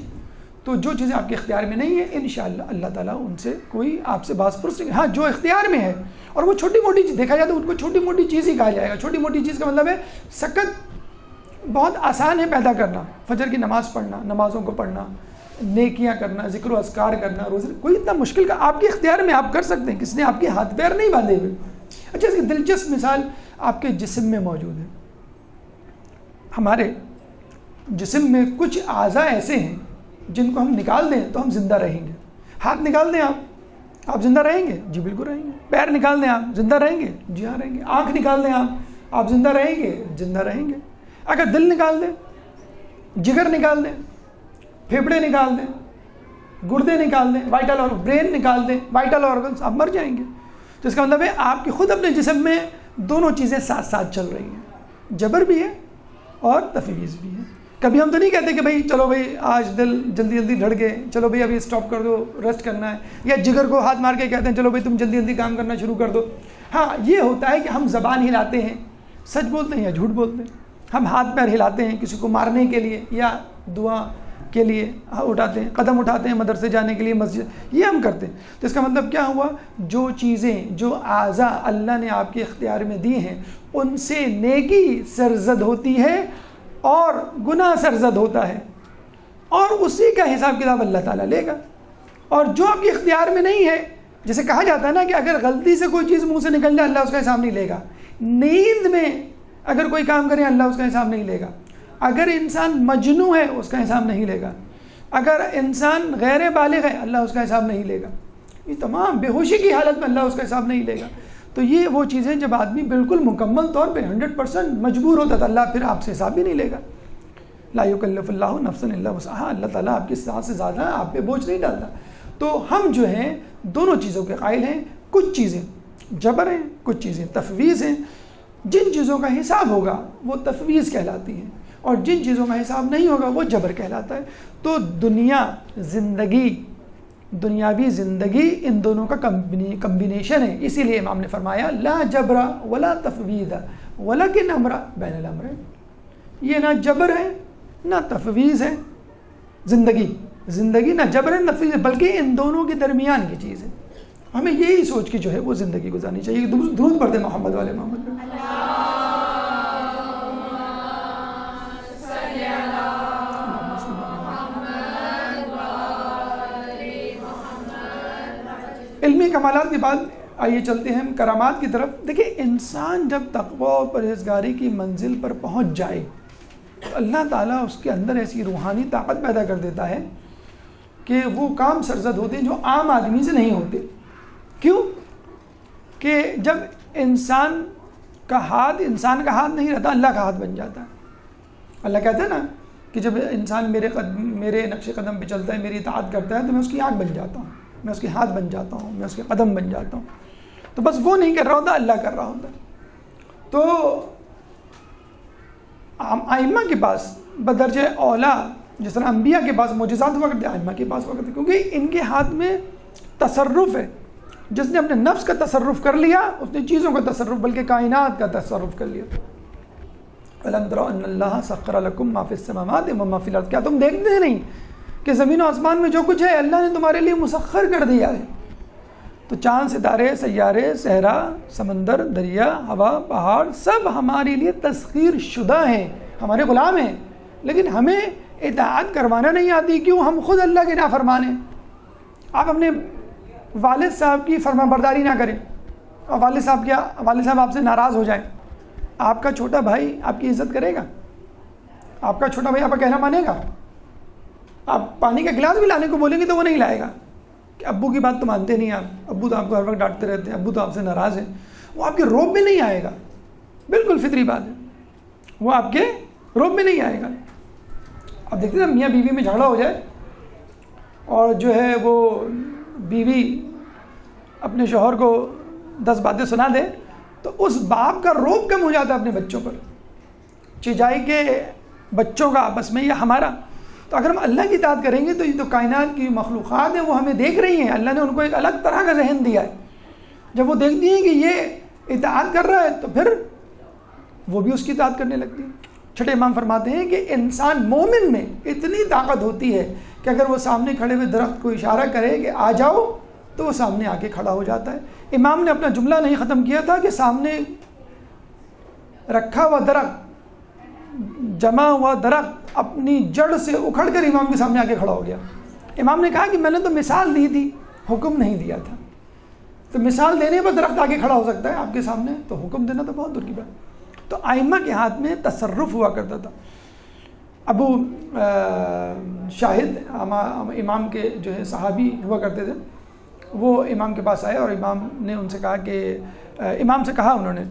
تو جو چیزیں آپ کے اختیار میں نہیں ہیں انشاءاللہ اللہ تعالیٰ ان سے کوئی آپ سے باز پرس نہیں. ہاں جو اختیار میں ہے، اور وہ چھوٹی موٹی چیز دیکھا جائے تو ان کو چھوٹی موٹی چیز ہی کہا جائے گا. چھوٹی موٹی چیز کا مطلب ہے سکت بہت آسان ہے پیدا کرنا، فجر کی نماز پڑھنا، نمازوں کو پڑھنا، نیکیاں کرنا، ذکر و اذکار کرنا، روزے، کوئی اتنا مشکل کا آپ کے اختیار میں آپ کر سکتے ہیں، کس نے آپ کے ہاتھ پیر نہیں باندھے ہوئے. اچھا اس کی دلچسپ مثال آپ کے جسم میں موجود ہے. ہمارے جسم میں کچھ اعضاء ایسے ہیں جن کو ہم نکال دیں تو ہم زندہ رہیں گے. ہاتھ نکال دیں آپ زندہ رہیں گے؟ جی بالکل رہیں گے. پیر نکال دیں آپ زندہ رہیں گے؟ جی ہاں رہیں گے. آنکھ نکال دیں آپ زندہ رہیں گے؟ زندہ رہیں گے. اگر دل نکال دیں، جگر نکال دیں، پھیپھڑے نکال دیں، گردے نکال دیں، وائٹل اور برین نکال دیں، وائٹل آرگنس، آپ مر جائیں گے. تو اس کا مطلب ہے آپ کے خود اپنے جسم میں دونوں چیزیں ساتھ ساتھ چل رہی ہیں، جبر بھی ہے اور تفویض بھی ہے. کبھی ہم تو نہیں کہتے کہ بھائی چلو بھائی آج دل جلدی جلدی دھڑ گئے، چلو بھائی ابھی اسٹاپ کر دو، ریسٹ کرنا ہے. یا جگر کو ہاتھ مار کے کہتے ہیں چلو بھائی تم جلدی جلدی کام کرنا شروع کر دو. ہاں یہ ہوتا ہے کہ ہم زبان ہلاتے ہیں، سچ بولتے ہیں یا جھوٹ بولتے ہیں. ہم ہاتھ پیر ہلاتے ہیں کسی کو مارنے کے لیے یا دعا کے لیے اٹھاتے ہیں، قدم اٹھاتے ہیں مدرسے جانے کے لیے، مسجد، یہ ہم کرتے ہیں. تو اس کا مطلب کیا ہوا؟ جو چیزیں، جو اعضاء اللہ نے آپ کے اختیار میں دی ہیں ان سے نیکی سرزد ہوتی ہے اور گناہ سرزد ہوتا ہے، اور اسی کا حساب کتاب اللہ تعالیٰ لے گا. اور جو آپ کے اختیار میں نہیں ہے، جیسے کہا جاتا ہے نا کہ اگر غلطی سے کوئی چیز منہ سے نکل جائے اللہ اس کا حساب نہیں لے گا. نیند میں اگر کوئی کام کرے اللہ اس کا حساب نہیں لے گا. اگر انسان مجنوں ہے اس کا حساب نہیں لے گا. اگر انسان غیر بالغ ہے اللہ اس کا حساب نہیں لے گا. یہ تمام بے ہوشی کی حالت میں اللہ اس کا حساب نہیں لے گا. تو یہ وہ چیزیں جب آدمی بالکل مکمل طور پہ 100% مجبور ہوتا تو اللہ پھر آپ سے حساب بھی نہیں لے گا. لا یکلف اللہ نفسا الا وسعها، اللہ تعالیٰ آپ کی ساتھ سے زیادہ آپ پہ بوجھ نہیں ڈالتا. تو ہم جو ہیں دونوں چیزوں کے قائل ہیں. کچھ چیزیں جبر ہیں، کچھ چیزیں تفویض ہیں. جن چیزوں کا حساب ہوگا وہ تفویض کہلاتی ہیں، اور جن چیزوں کا حساب نہیں ہوگا وہ جبر کہلاتا ہے. تو دنیاوی زندگی ان دونوں کا کمبینیشن ہے. اسی لیے امام نے فرمایا لا جبر ولا تفویض ولکن امر بین الامر. یہ نہ جبر ہے نہ تفویض ہے. زندگی نہ جبر ہے نہ تفویض ہے، بلکہ ان دونوں کے درمیان کی چیز ہے. ہمیں یہی سوچ کے جو ہے وہ زندگی گزارنی چاہیے. درود پڑھتے محمد والے محمد. علمی کمالات کے بعد آئیے چلتے ہیں کرامات کی طرف. دیکھیں انسان جب تقوی اور پرہیزگاری کی منزل پر پہنچ جائے تو اللہ تعالیٰ اس کے اندر ایسی روحانی طاقت پیدا کر دیتا ہے کہ وہ کام سرزد ہوتے ہیں جو عام آدمی سے نہیں ہوتے. کیوں؟ کہ جب انسان کا ہاتھ نہیں رہتا، اللہ کا ہاتھ بن جاتا ہے. اللہ کہتا ہے نا کہ جب انسان میرے نقش قدم پہ چلتا ہے، میری اطاعت کرتا ہے تو میں اس کی آنکھ بن جاتا ہوں، میں اس کے ہاتھ بن جاتا ہوں، میں اس کے قدم بن جاتا ہوں. تو بس وہ نہیں کر رہا ہوتا، اللہ کر رہا ہوتا. تو ائمہ کے پاس بدرجہ اولا جس طرح انبیاء کے پاس معجزات ہوا کرتے، ائمہ کے پاس ہوا کرتے، کیونکہ ان کے ہاتھ میں تصرف ہے. جس نے اپنے نفس کا تصرف کر لیا اس نے چیزوں کا تصرف بلکہ کائنات کا تصرف کر لیا. أَلَمْ تَرَوْا أَنَّ اللَّهَ سَخَّرَ لَكُم مَّا فِي السَّمَاوَاتِ وَمَّا فِي الْأَرْضِ. کیا تم دیکھتے نہیں کہ زمین و آسمان میں جو کچھ ہے اللہ نے تمہارے لیے مسخر کر دیا ہے. تو چاند ستارے سیارے صحرا سمندر دریا ہوا پہاڑ سب ہمارے لیے تسخیر شدہ ہیں, ہمارے غلام ہیں, لیکن ہمیں اطاعت کروانا نہیں آتی. کیوں؟ ہم خود اللہ کے نافرمان ہیں. آپ اپنے والد صاحب کی فرما برداری نہ کریں اور والد صاحب آپ سے ناراض ہو جائیں, آپ کا چھوٹا بھائی آپ کی عزت کرے گا؟ آپ کا چھوٹا بھائی آپ کا کہنا مانے گا؟ آپ پانی کا گلاس بھی لانے کو بولیں گے تو وہ نہیں لائے گا کہ ابو کی بات تو مانتے نہیں آپ, ابو تو آپ کو ہر وقت ڈانٹتے رہتے ہیں, ابو تو آپ سے ناراض ہیں. وہ آپ کے روب میں نہیں آئے گا. بالکل فطری بات ہے, وہ آپ کے روب میں نہیں آئے گا. اب دیکھتے ہیں میاں بیوی میں جھگڑا ہو جائے اور جو ہے وہ بیوی اپنے شوہر کو 10 باتیں سنا دے تو اس باپ کا روب کم ہو جاتا ہے اپنے بچوں پر. چیجائی کے بچوں کا آپس میں یا ہمارا. تو اگر ہم اللہ کی اطاعت کریں گے تو یہ تو کائنات کی مخلوقات ہیں وہ ہمیں دیکھ رہی ہیں. اللہ نے ان کو ایک الگ طرح کا ذہن دیا ہے. جب وہ دیکھتی ہیں کہ یہ اطاعت کر رہا ہے تو پھر وہ بھی اس کی اطاعت کرنے لگتی ہیں. چھٹے امام فرماتے ہیں کہ انسان مومن میں اتنی طاقت ہوتی ہے کہ اگر وہ سامنے کھڑے ہوئے درخت کو اشارہ کرے کہ آ جاؤ تو وہ سامنے آ کے کھڑا ہو جاتا ہے. امام نے اپنا جملہ نہیں ختم کیا تھا کہ سامنے رکھا ہوا درخت جمع ہوا درخت اپنی جڑ سے اکھڑ کر امام کے سامنے آ کے کھڑا ہو گیا. امام نے کہا کہ میں نے تو مثال دی تھی, حکم نہیں دیا تھا. تو مثال دینے پر درخت آ کے کھڑا ہو سکتا ہے آپ کے سامنے, تو حکم دینا تو بہت دور کی بات. تو ائمہ کے ہاتھ میں تصرف ہوا کرتا تھا. ابو شاہد امام کے جو ہے صحابی ہوا کرتے تھے, وہ امام کے پاس آئے اور امام نے ان سے کہا کہ امام سے کہا انہوں نے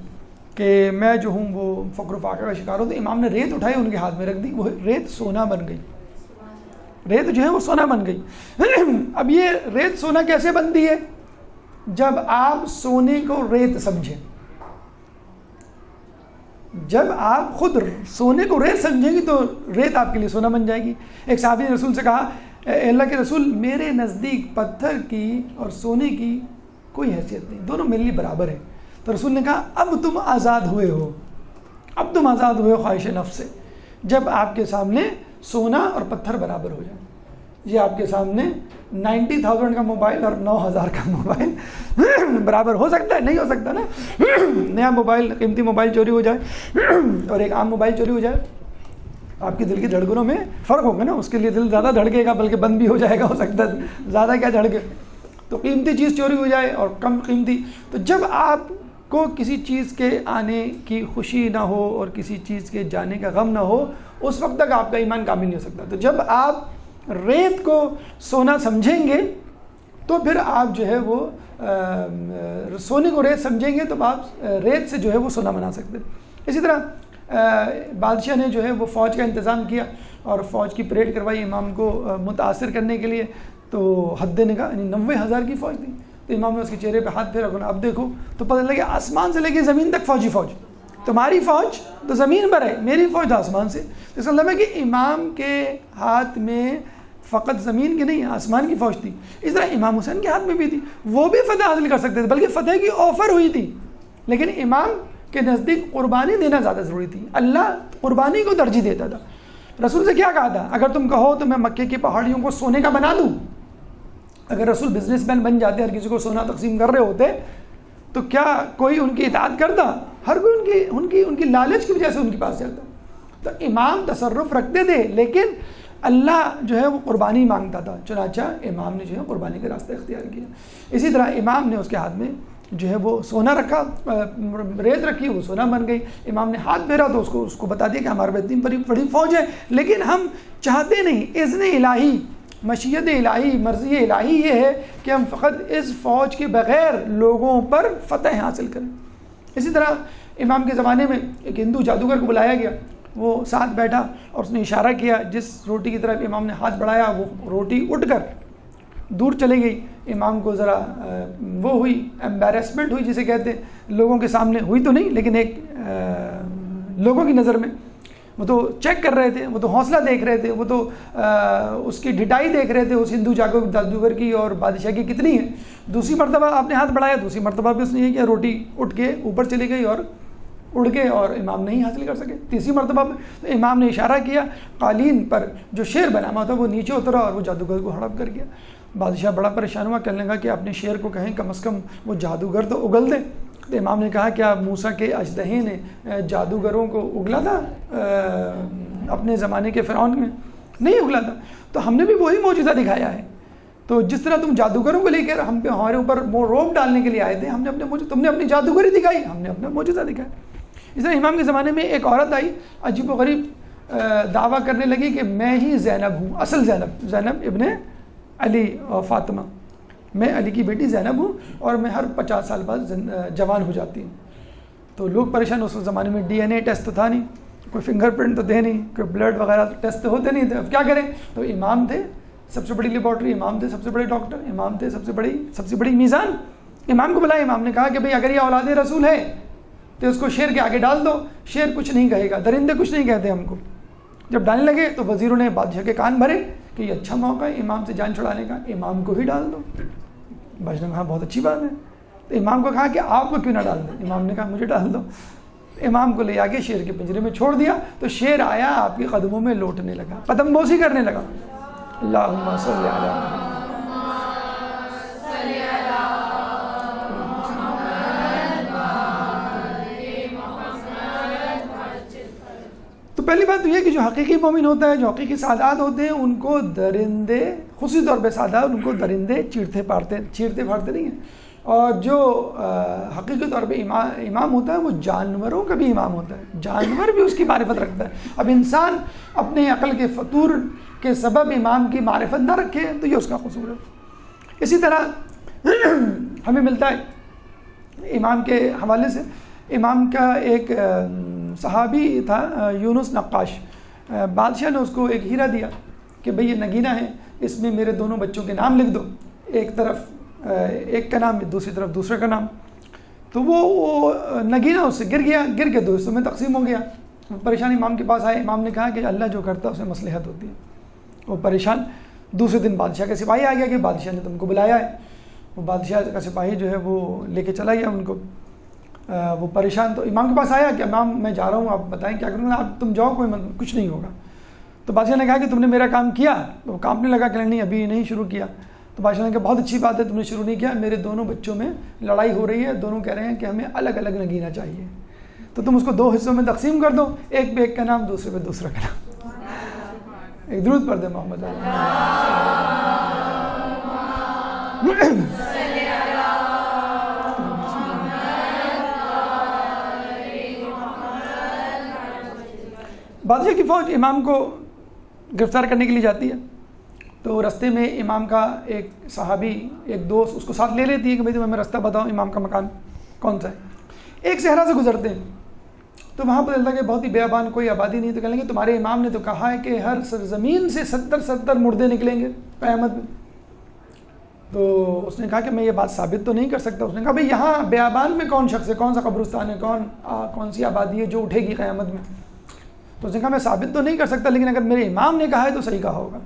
کہ میں جو ہوں وہ فقر و فاقہ کا شکار ہوں. تو امام نے ریت اٹھائی ان کے ہاتھ میں رکھ دی, وہ ریت سونا بن گئی. ریت جو ہے وہ سونا بن گئی. اب یہ ریت سونا کیسے بنتی ہے؟ جب آپ سونے کو ریت سمجھیں, جب آپ خود سونے کو ریت سمجھیں گی تو ریت آپ کے لیے سونا بن جائے گی. ایک صحابی نے رسول سے کہا اے اللہ کے رسول میرے نزدیک پتھر کی اور سونے کی کوئی حیثیت نہیں, دونوں میرے لیے برابر ہیں. تو رسول نے کہا اب تم آزاد ہوئے ہو, اب تم آزاد ہوئے ہو خواہش نفس سے, جب آپ کے سامنے سونا اور پتھر برابر ہو جائے. یہ آپ کے سامنے 90,000 کا موبائل اور 9,000 کا موبائل برابر ہو سکتا ہے؟ نہیں ہو سکتا نا. نیا موبائل قیمتی موبائل چوری ہو جائے اور ایک عام موبائل چوری ہو جائے, آپ کے دل کی دھڑکنوں میں فرق ہوگا نا. اس کے لیے دل زیادہ دھڑکے گا, بلکہ بند بھی ہو جائے گا, ہو سکتا ہے زیادہ کیا دھڑکے. تو قیمتی چیز چوری ہو جائے اور کم قیمتی, تو جب آپ کو کسی چیز کے آنے کی خوشی نہ ہو اور کسی چیز کے جانے کا غم نہ ہو, اس وقت تک آپ کا ایمان کامل نہیں ہو سکتا. تو جب آپ ریت کو سونا سمجھیں گے تو پھر آپ جو ہے وہ سونے کو ریت سمجھیں گے تو آپ ریت سے جو ہے وہ سونا بنا سکتے. اسی طرح بادشاہ نے جو ہے وہ فوج کا انتظام کیا اور فوج کی پریڈ کروائی امام کو متاثر کرنے کے لیے. تو حد نگاہ یعنی 90,000 کی فوج تھی. تو امام نے اس کے چہرے پہ ہاتھ پھیرا, اب دیکھو تو پتہ لگا آسمان سے لے کے زمین تک فوج. تمہاری فوج تو زمین پر ہے, میری فوج تو آسمان سے. اس کا مطلب ہے کہ امام کے ہاتھ میں فقط زمین کی نہیں آسمان کی فوج تھی. اس طرح امام حسین کے ہاتھ میں بھی تھی, وہ بھی فتح حاصل کر سکتے تھے, بلکہ فتح کی آفر ہوئی تھی. لیکن امام کے نزدیک قربانی دینا زیادہ ضروری تھی. اللہ قربانی کو ترجیح دیتا تھا. رسول سے کیا کہا تھا, اگر تم کہو تو میں مکے کی پہاڑیوں کو سونے کا بنا دوں. اگر رسول بزنس مین بن جاتے, ہر کسی کو سونا تقسیم کر رہے ہوتے, تو کیا کوئی ان کی اطاعت کرتا؟ ہر کوئی ان کی لالچ کی وجہ سے ان کے پاس جاتا. تو امام تصرف رکھتے تھے, لیکن اللہ جو ہے وہ قربانی مانگتا تھا. چنانچہ امام نے جو ہے قربانی کا راستہ اختیار کیا. اسی طرح امام نے اس کے ہاتھ میں جو ہے وہ سونا رکھا, ریت رکھی, وہ سونا بن گئی. امام نے ہاتھ پھیرا تو اس کو بتا دیا کہ ہمارے اتنی بڑی فوج ہے, لیکن ہم چاہتے نہیں. اذن الہی, مشیت الہی, مرضی الہی یہ ہے کہ ہم فقط اس فوج کے بغیر لوگوں پر فتح حاصل کریں. اسی طرح امام کے زمانے میں ایک ہندو جادوگر کو بلایا گیا, وہ ساتھ بیٹھا اور اس نے اشارہ کیا, جس روٹی کی طرف امام نے ہاتھ بڑھایا وہ روٹی اٹھ کر دور چلے گئی. امام کو ذرا وہ ہوئی, ایمبیرسمنٹ ہوئی جسے کہتے ہیں, لوگوں کے سامنے ہوئی تو نہیں لیکن ایک لوگوں کی نظر میں. وہ تو چیک کر رہے تھے، وہ تو حوصلہ دیکھ رہے تھے، وہ تو اس کی ڈھٹائی دیکھ رہے تھے اس ہندو جادوگر کی اور بادشاہ کی کتنی ہے۔ دوسری مرتبہ آپ نے ہاتھ بڑھایا، دوسری مرتبہ بھی اس نے یہ کیا، روٹی اٹھ کے اوپر چلی گئی اور اڑ گئے اور امام نہیں حاصل کر سکے۔ تیسری مرتبہ تو امام نے اشارہ کیا، قالین پر جو شیر بنا ہوا تھا وہ نیچے اترا اور وہ جادوگر کو ہڑپ کر گیا۔ بادشاہ بڑا پریشان ہوا، کہنے لگا کہ اپنے شیر کو کہیں کم از کم وہ جادوگر تو اگل دے۔ تو امام نے کہا کیا موسیٰ کے اژدہے نے جادوگروں کو اگلا تھا اپنے زمانے کے فرعون میں؟ نہیں اگلا تھا۔ تو ہم نے بھی وہی معجزہ دکھایا ہے۔ تو جس طرح تم جادوگروں کو لے کر ہمارے اوپر روب ڈالنے کے لیے آئے تھے، تم نے اپنی جادوگری دکھائی، ہم نے اپنا معجزہ دکھایا۔ اس طرح امام کے زمانے میں ایک عورت آئی، عجیب و غریب دعویٰ کرنے لگی کہ میں ہی زینب ہوں، اصل زینب ابن علی اور فاطمہ، میں علی کی بیٹی زینب ہوں اور میں ہر 50 سال بعد جوان ہو جاتی ہوں۔ تو لوگ پریشان، اس زمانے میں ڈی این اے ٹیسٹ تو تھا نہیں، کوئی فنگر پرنٹ تو تھے نہیں، کوئی بلڈ وغیرہ ٹیسٹ تو ہوتے نہیں تھے، اب کیا کریں؟ تو امام تھے سب سے بڑی لیبارٹری، امام تھے سب سے بڑے ڈاکٹر، امام تھے سب سے بڑی میزان۔ امام کو بلایا، امام نے کہا کہ بھئی اگر یہ اولاد رسول ہے تو اس کو شیر کے آگے ڈال دو، شیر کچھ نہیں کہے گا، درندے کچھ نہیں کہتے ہم کو۔ جب ڈالنے لگے تو وزیروں نے بادشاہ کے کان بھرے کہ یہ اچھا موقع ہے امام سے جان چھڑانے کا، امام کو ہی ڈال دو۔ بادشاہ نے کہا بہت اچھی بات ہے۔ تو امام کو کہا کہ آپ کو کیوں نہ ڈال دیں؟ امام نے کہا مجھے ڈال دو۔ امام کو لے آ کے شیر کے پنجرے میں چھوڑ دیا تو شیر آیا آپ کے قدموں میں لوٹنے لگا، قدم بوسی کرنے لگا۔ اللہم صلی علی محمد۔ تو پہلی بات تو یہ کہ جو حقیقی مومن ہوتا ہے، جو حقیقی سادات ہوتے ہیں، ان کو درندے، خصوصی طور پہ سادات، ان کو درندے چیرتے پھاڑتے نہیں ہیں۔ اور جو حقیقی طور پہ امام ہوتا ہے وہ جانوروں کا بھی امام ہوتا ہے، جانور بھی اس کی معرفت رکھتا ہے۔ اب انسان اپنے عقل کے فطور کے سبب امام کی معرفت نہ رکھے تو یہ اس کا قصور ہے۔ اسی طرح ہمیں ملتا ہے امام کے حوالے سے، امام کا ایک صحابی تھا یونس نقاش، بادشاہ نے اس کو ایک ہیرا دیا کہ بھئی یہ نگینہ ہے، اس میں میرے دونوں بچوں کے نام لکھ دو، ایک طرف ایک کا نام، دوسری طرف دوسرے کا نام۔ تو وہ نگینہ اس سے گر کے دو حصوں میں تقسیم ہو گیا۔ پریشان امام کے پاس آئے، امام نے کہا کہ اللہ جو کرتا ہے اسے مصلحت ہوتی ہے۔ وہ پریشان، دوسرے دن بادشاہ کا سپاہی آ گیا کہ بادشاہ نے تم کو بلایا ہے۔ وہ بادشاہ کا سپاہی جو ہے وہ لے کے چلا گیا ان کو، وہ پریشان۔ تو امام کے پاس آیا کہ امام میں جا رہا ہوں، آپ بتائیں کیا کروں گا؟ آپ تم جاؤ، کوئی کچھ نہیں ہوگا۔ تو بادشاہ نے کہا کہ تم نے میرا کام کیا؟ تو وہ کام نہیں لگا کہ نہیں ابھی نہیں شروع کیا۔ تو بادشاہ نے کہا بہت اچھی بات ہے تم نے شروع نہیں کیا، میرے دونوں بچوں میں لڑائی ہو رہی ہے، دونوں کہہ رہے ہیں کہ ہمیں الگ الگ نگینہ چاہیے، تو تم اس کو دو حصوں میں تقسیم کر دو، ایک پہ ایک کا نام، دوسرے پہ دوسرا کا نام۔ ایک درود پڑھ دیں محمد بادشاہ کی فوج امام کو گرفتار کرنے کے لیے جاتی ہے۔ تو رستے میں امام کا ایک صحابی، ایک دوست اس کو ساتھ لے لیتی ہے کہ بھائی تمہیں رستہ بتاؤ، امام کا مکان کون سا ہے۔ ایک صحرا سے گزرتے ہیں تو وہاں پر اللہ کے بہت ہی بیابان، کوئی آبادی نہیں، تو کہیں گے تمہارے امام نے تو کہا ہے کہ ہر سرزمین سے 70 مردے نکلیں گے قیامت میں۔ تو اس نے کہا کہ میں یہ بات ثابت تو نہیں کر سکتا۔ اس نے کہا بھائی یہاں بیابان میں کون شخص ہے، کون سا قبرستان ہے، کون سی آبادی ہے جو اٹھے گی قیامت میں؟ تو اس نے کہا میں ثابت تو نہیں کر سکتا، لیکن اگر میرے امام نے کہا ہے تو صحیح کہا ہوگا۔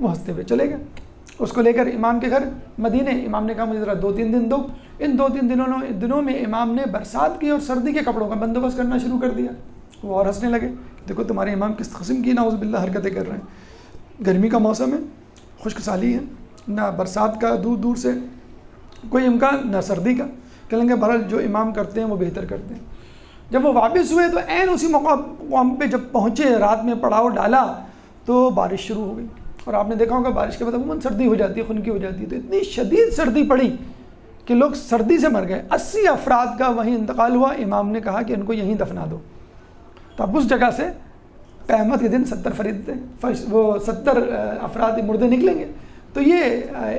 وہ ہنستے ہوئے چلے گئے، اس کو لے کر امام کے گھر مدینے۔ امام نے کہا مجھے ذرا 2-3 دن دو۔ ان 2-3 دنوں میں امام نے برسات کی اور سردی کے کپڑوں کا بندوبست کرنا شروع کر دیا۔ وہ اور ہنسنے لگے، دیکھو تمہارے امام کس قسم کی نعوذ باللہ حرکتیں کر رہے ہیں، گرمی کا موسم ہے، خشک سالی ہے، نہ برسات کا دور سے کوئی امکان، نہ سردی کا۔ کہیں گے بہرحال جو امام کرتے ہیں وہ بہتر کرتے ہیں۔ جب وہ واپس ہوئے تو عین اسی موقع پہ جب پہنچے، رات میں پڑاؤ ڈالا تو بارش شروع ہو گئی۔ اور آپ نے دیکھا ہوگا بارش کے بعد عموماً سردی ہو جاتی ہے، خنکی ہو جاتی ہے، تو اتنی شدید سردی پڑی کہ لوگ سردی سے مر گئے۔ 80 افراد کا وہیں انتقال ہوا۔ امام نے کہا کہ ان کو یہیں دفنا دو۔ تو اب اس جگہ سے قیامت کے دن 70 افراد مردے نکلیں گے۔ تو یہ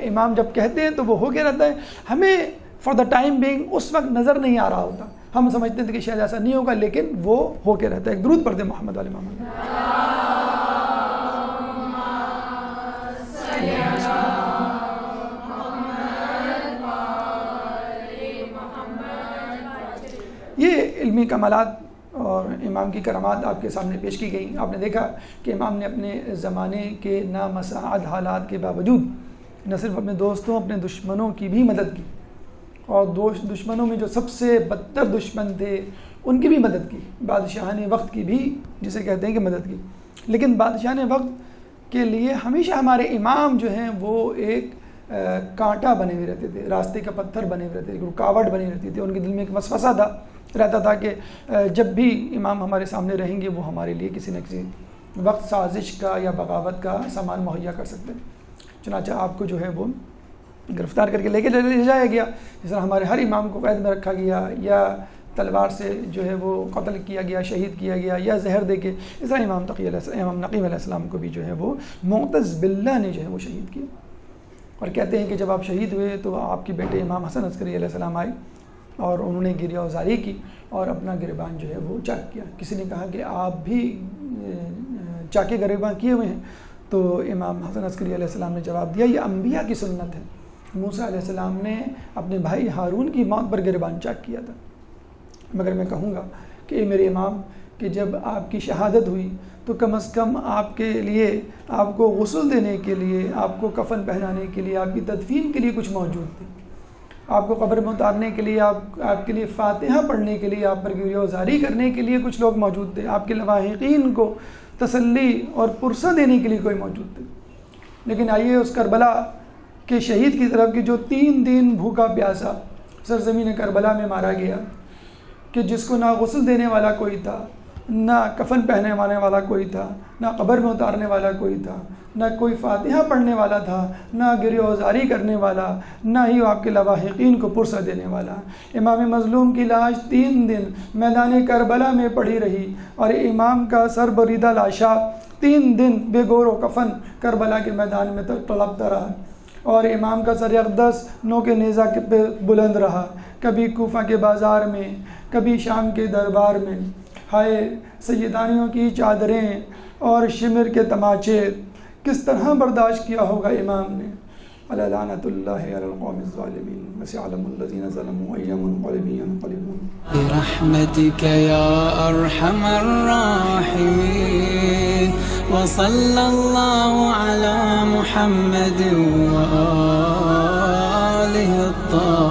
امام جب کہتے ہیں تو وہ ہو کے رہتا ہے۔ ہمیں فار دا ٹائم بینگ اس وقت نظر نہیں آ رہا ہوتا، ہم سمجھتے ہیں کہ شاید ایسا نہیں ہوگا، لیکن وہ ہو کے رہتا ہے۔ ایک درود پڑھ دیں محمد علی محمد۔ یہ علمی کمالات اور امام کی کرامات آپ کے سامنے پیش کی گئیں۔ آپ نے دیکھا کہ امام نے اپنے زمانے کے نامساعد حالات کے باوجود نہ صرف اپنے دوستوں، اپنے دشمنوں کی بھی مدد کی، اور دشمنوں میں جو سب سے بدتر دشمن تھے ان کی بھی مدد کی، بادشاہان وقت کی بھی جسے کہتے ہیں کہ مدد کی۔ لیکن بادشاہان وقت کے لیے ہمیشہ ہمارے امام جو ہیں وہ ایک کانٹا بنے ہوئے رہتے تھے، راستے کا پتھر بنے ہوئے رہتے تھے، رکاوٹ بنی رہتی تھی۔ ان کے دل میں ایک وسوسہ رہتا تھا کہ جب بھی امام ہمارے سامنے رہیں گے وہ ہمارے لیے کسی نہ کسی وقت سازش کا یا بغاوت کا سامان مہیا کر سکتے ہیں۔ چنانچہ آپ کو جو ہے وہ گرفتار کر کے لے جایا گیا، جس طرح ہمارے ہر امام کو قید میں رکھا گیا یا تلوار سے جو ہے وہ قتل کیا گیا، شہید کیا گیا، یا زہر دے کے، اس طرح امام نقی علیہ السلام کو بھی جو ہے وہ معتز باللہ نے جو ہے وہ شہید کیا۔ اور کہتے ہیں کہ جب آپ شہید ہوئے تو آپ کے بیٹے امام حسن عسکری علیہ السلام آئے اور انہوں نے گریہ وزاری کی اور اپنا گریبان جو ہے وہ چاک کیا۔ کسی نے کہا کہ آپ بھی چاکے گریبان کیے ہوئے ہیں، تو امام حسن عسکری علیہ السلام نے جواب دیا یہ انبیاء کی سنت ہے، موسیٰ علیہ السلام نے اپنے بھائی ہارون کی موت پر گریبان چاک کیا تھا، مگر میں کہوں گا کہ اے میرے امام کہ جب آپ کی شہادت ہوئی تو کم از کم آپ کے لیے، آپ کو غسل دینے کے لیے، آپ کو کفن پہنانے کے لیے، آپ کی تدفین کے لیے کچھ موجود تھے، آپ کو قبر میں اتارنے کے لیے، آپ کے لیے فاتحہ پڑھنے کے لیے، آپ پر گریہ وزاری کرنے کے لیے کچھ لوگ موجود تھے، آپ کے لواحقین کو تسلی اور پرسہ دینے کے لیے کوئی موجود تھے۔ لیکن آئیے اس کربلا کے شہید کی طرف کہ جو 3 دن بھوکا پیاسا سرزمین کربلا میں مارا گیا، کہ جس کو نہ غسل دینے والا کوئی تھا، نہ کفن پہنے والا کوئی تھا، نہ قبر میں اتارنے والا کوئی تھا، نہ کوئی فاتحہ پڑھنے والا تھا، نہ گریہ وزاری کرنے والا، نہ ہی آپ کے لواحقین کو پرسہ دینے والا۔ امام مظلوم کی لاش 3 دن میدان کربلا میں پڑی رہی، اور امام کا سر بریدہ لاشا 3 دن بے گور و کفن کربلا کے میدان میں تڑپتا رہا، اور امام کا سر اقدس نو کے نیزہ پہ بلند رہا، کبھی کوفہ کے بازار میں، کبھی شام کے دربار میں۔ ہائے سیدانیوں کی چادریں اور شمر کے تماچے کس طرح برداشت کیا ہوگا امام نے۔ علی لعنۃ اللہ علی القوم الظالمین وسيعلم الذين ظلموا أي منقلب ينقلبون برحمتك يا أرحم الراحمين وصلى الله على محمد وآله الطاهرين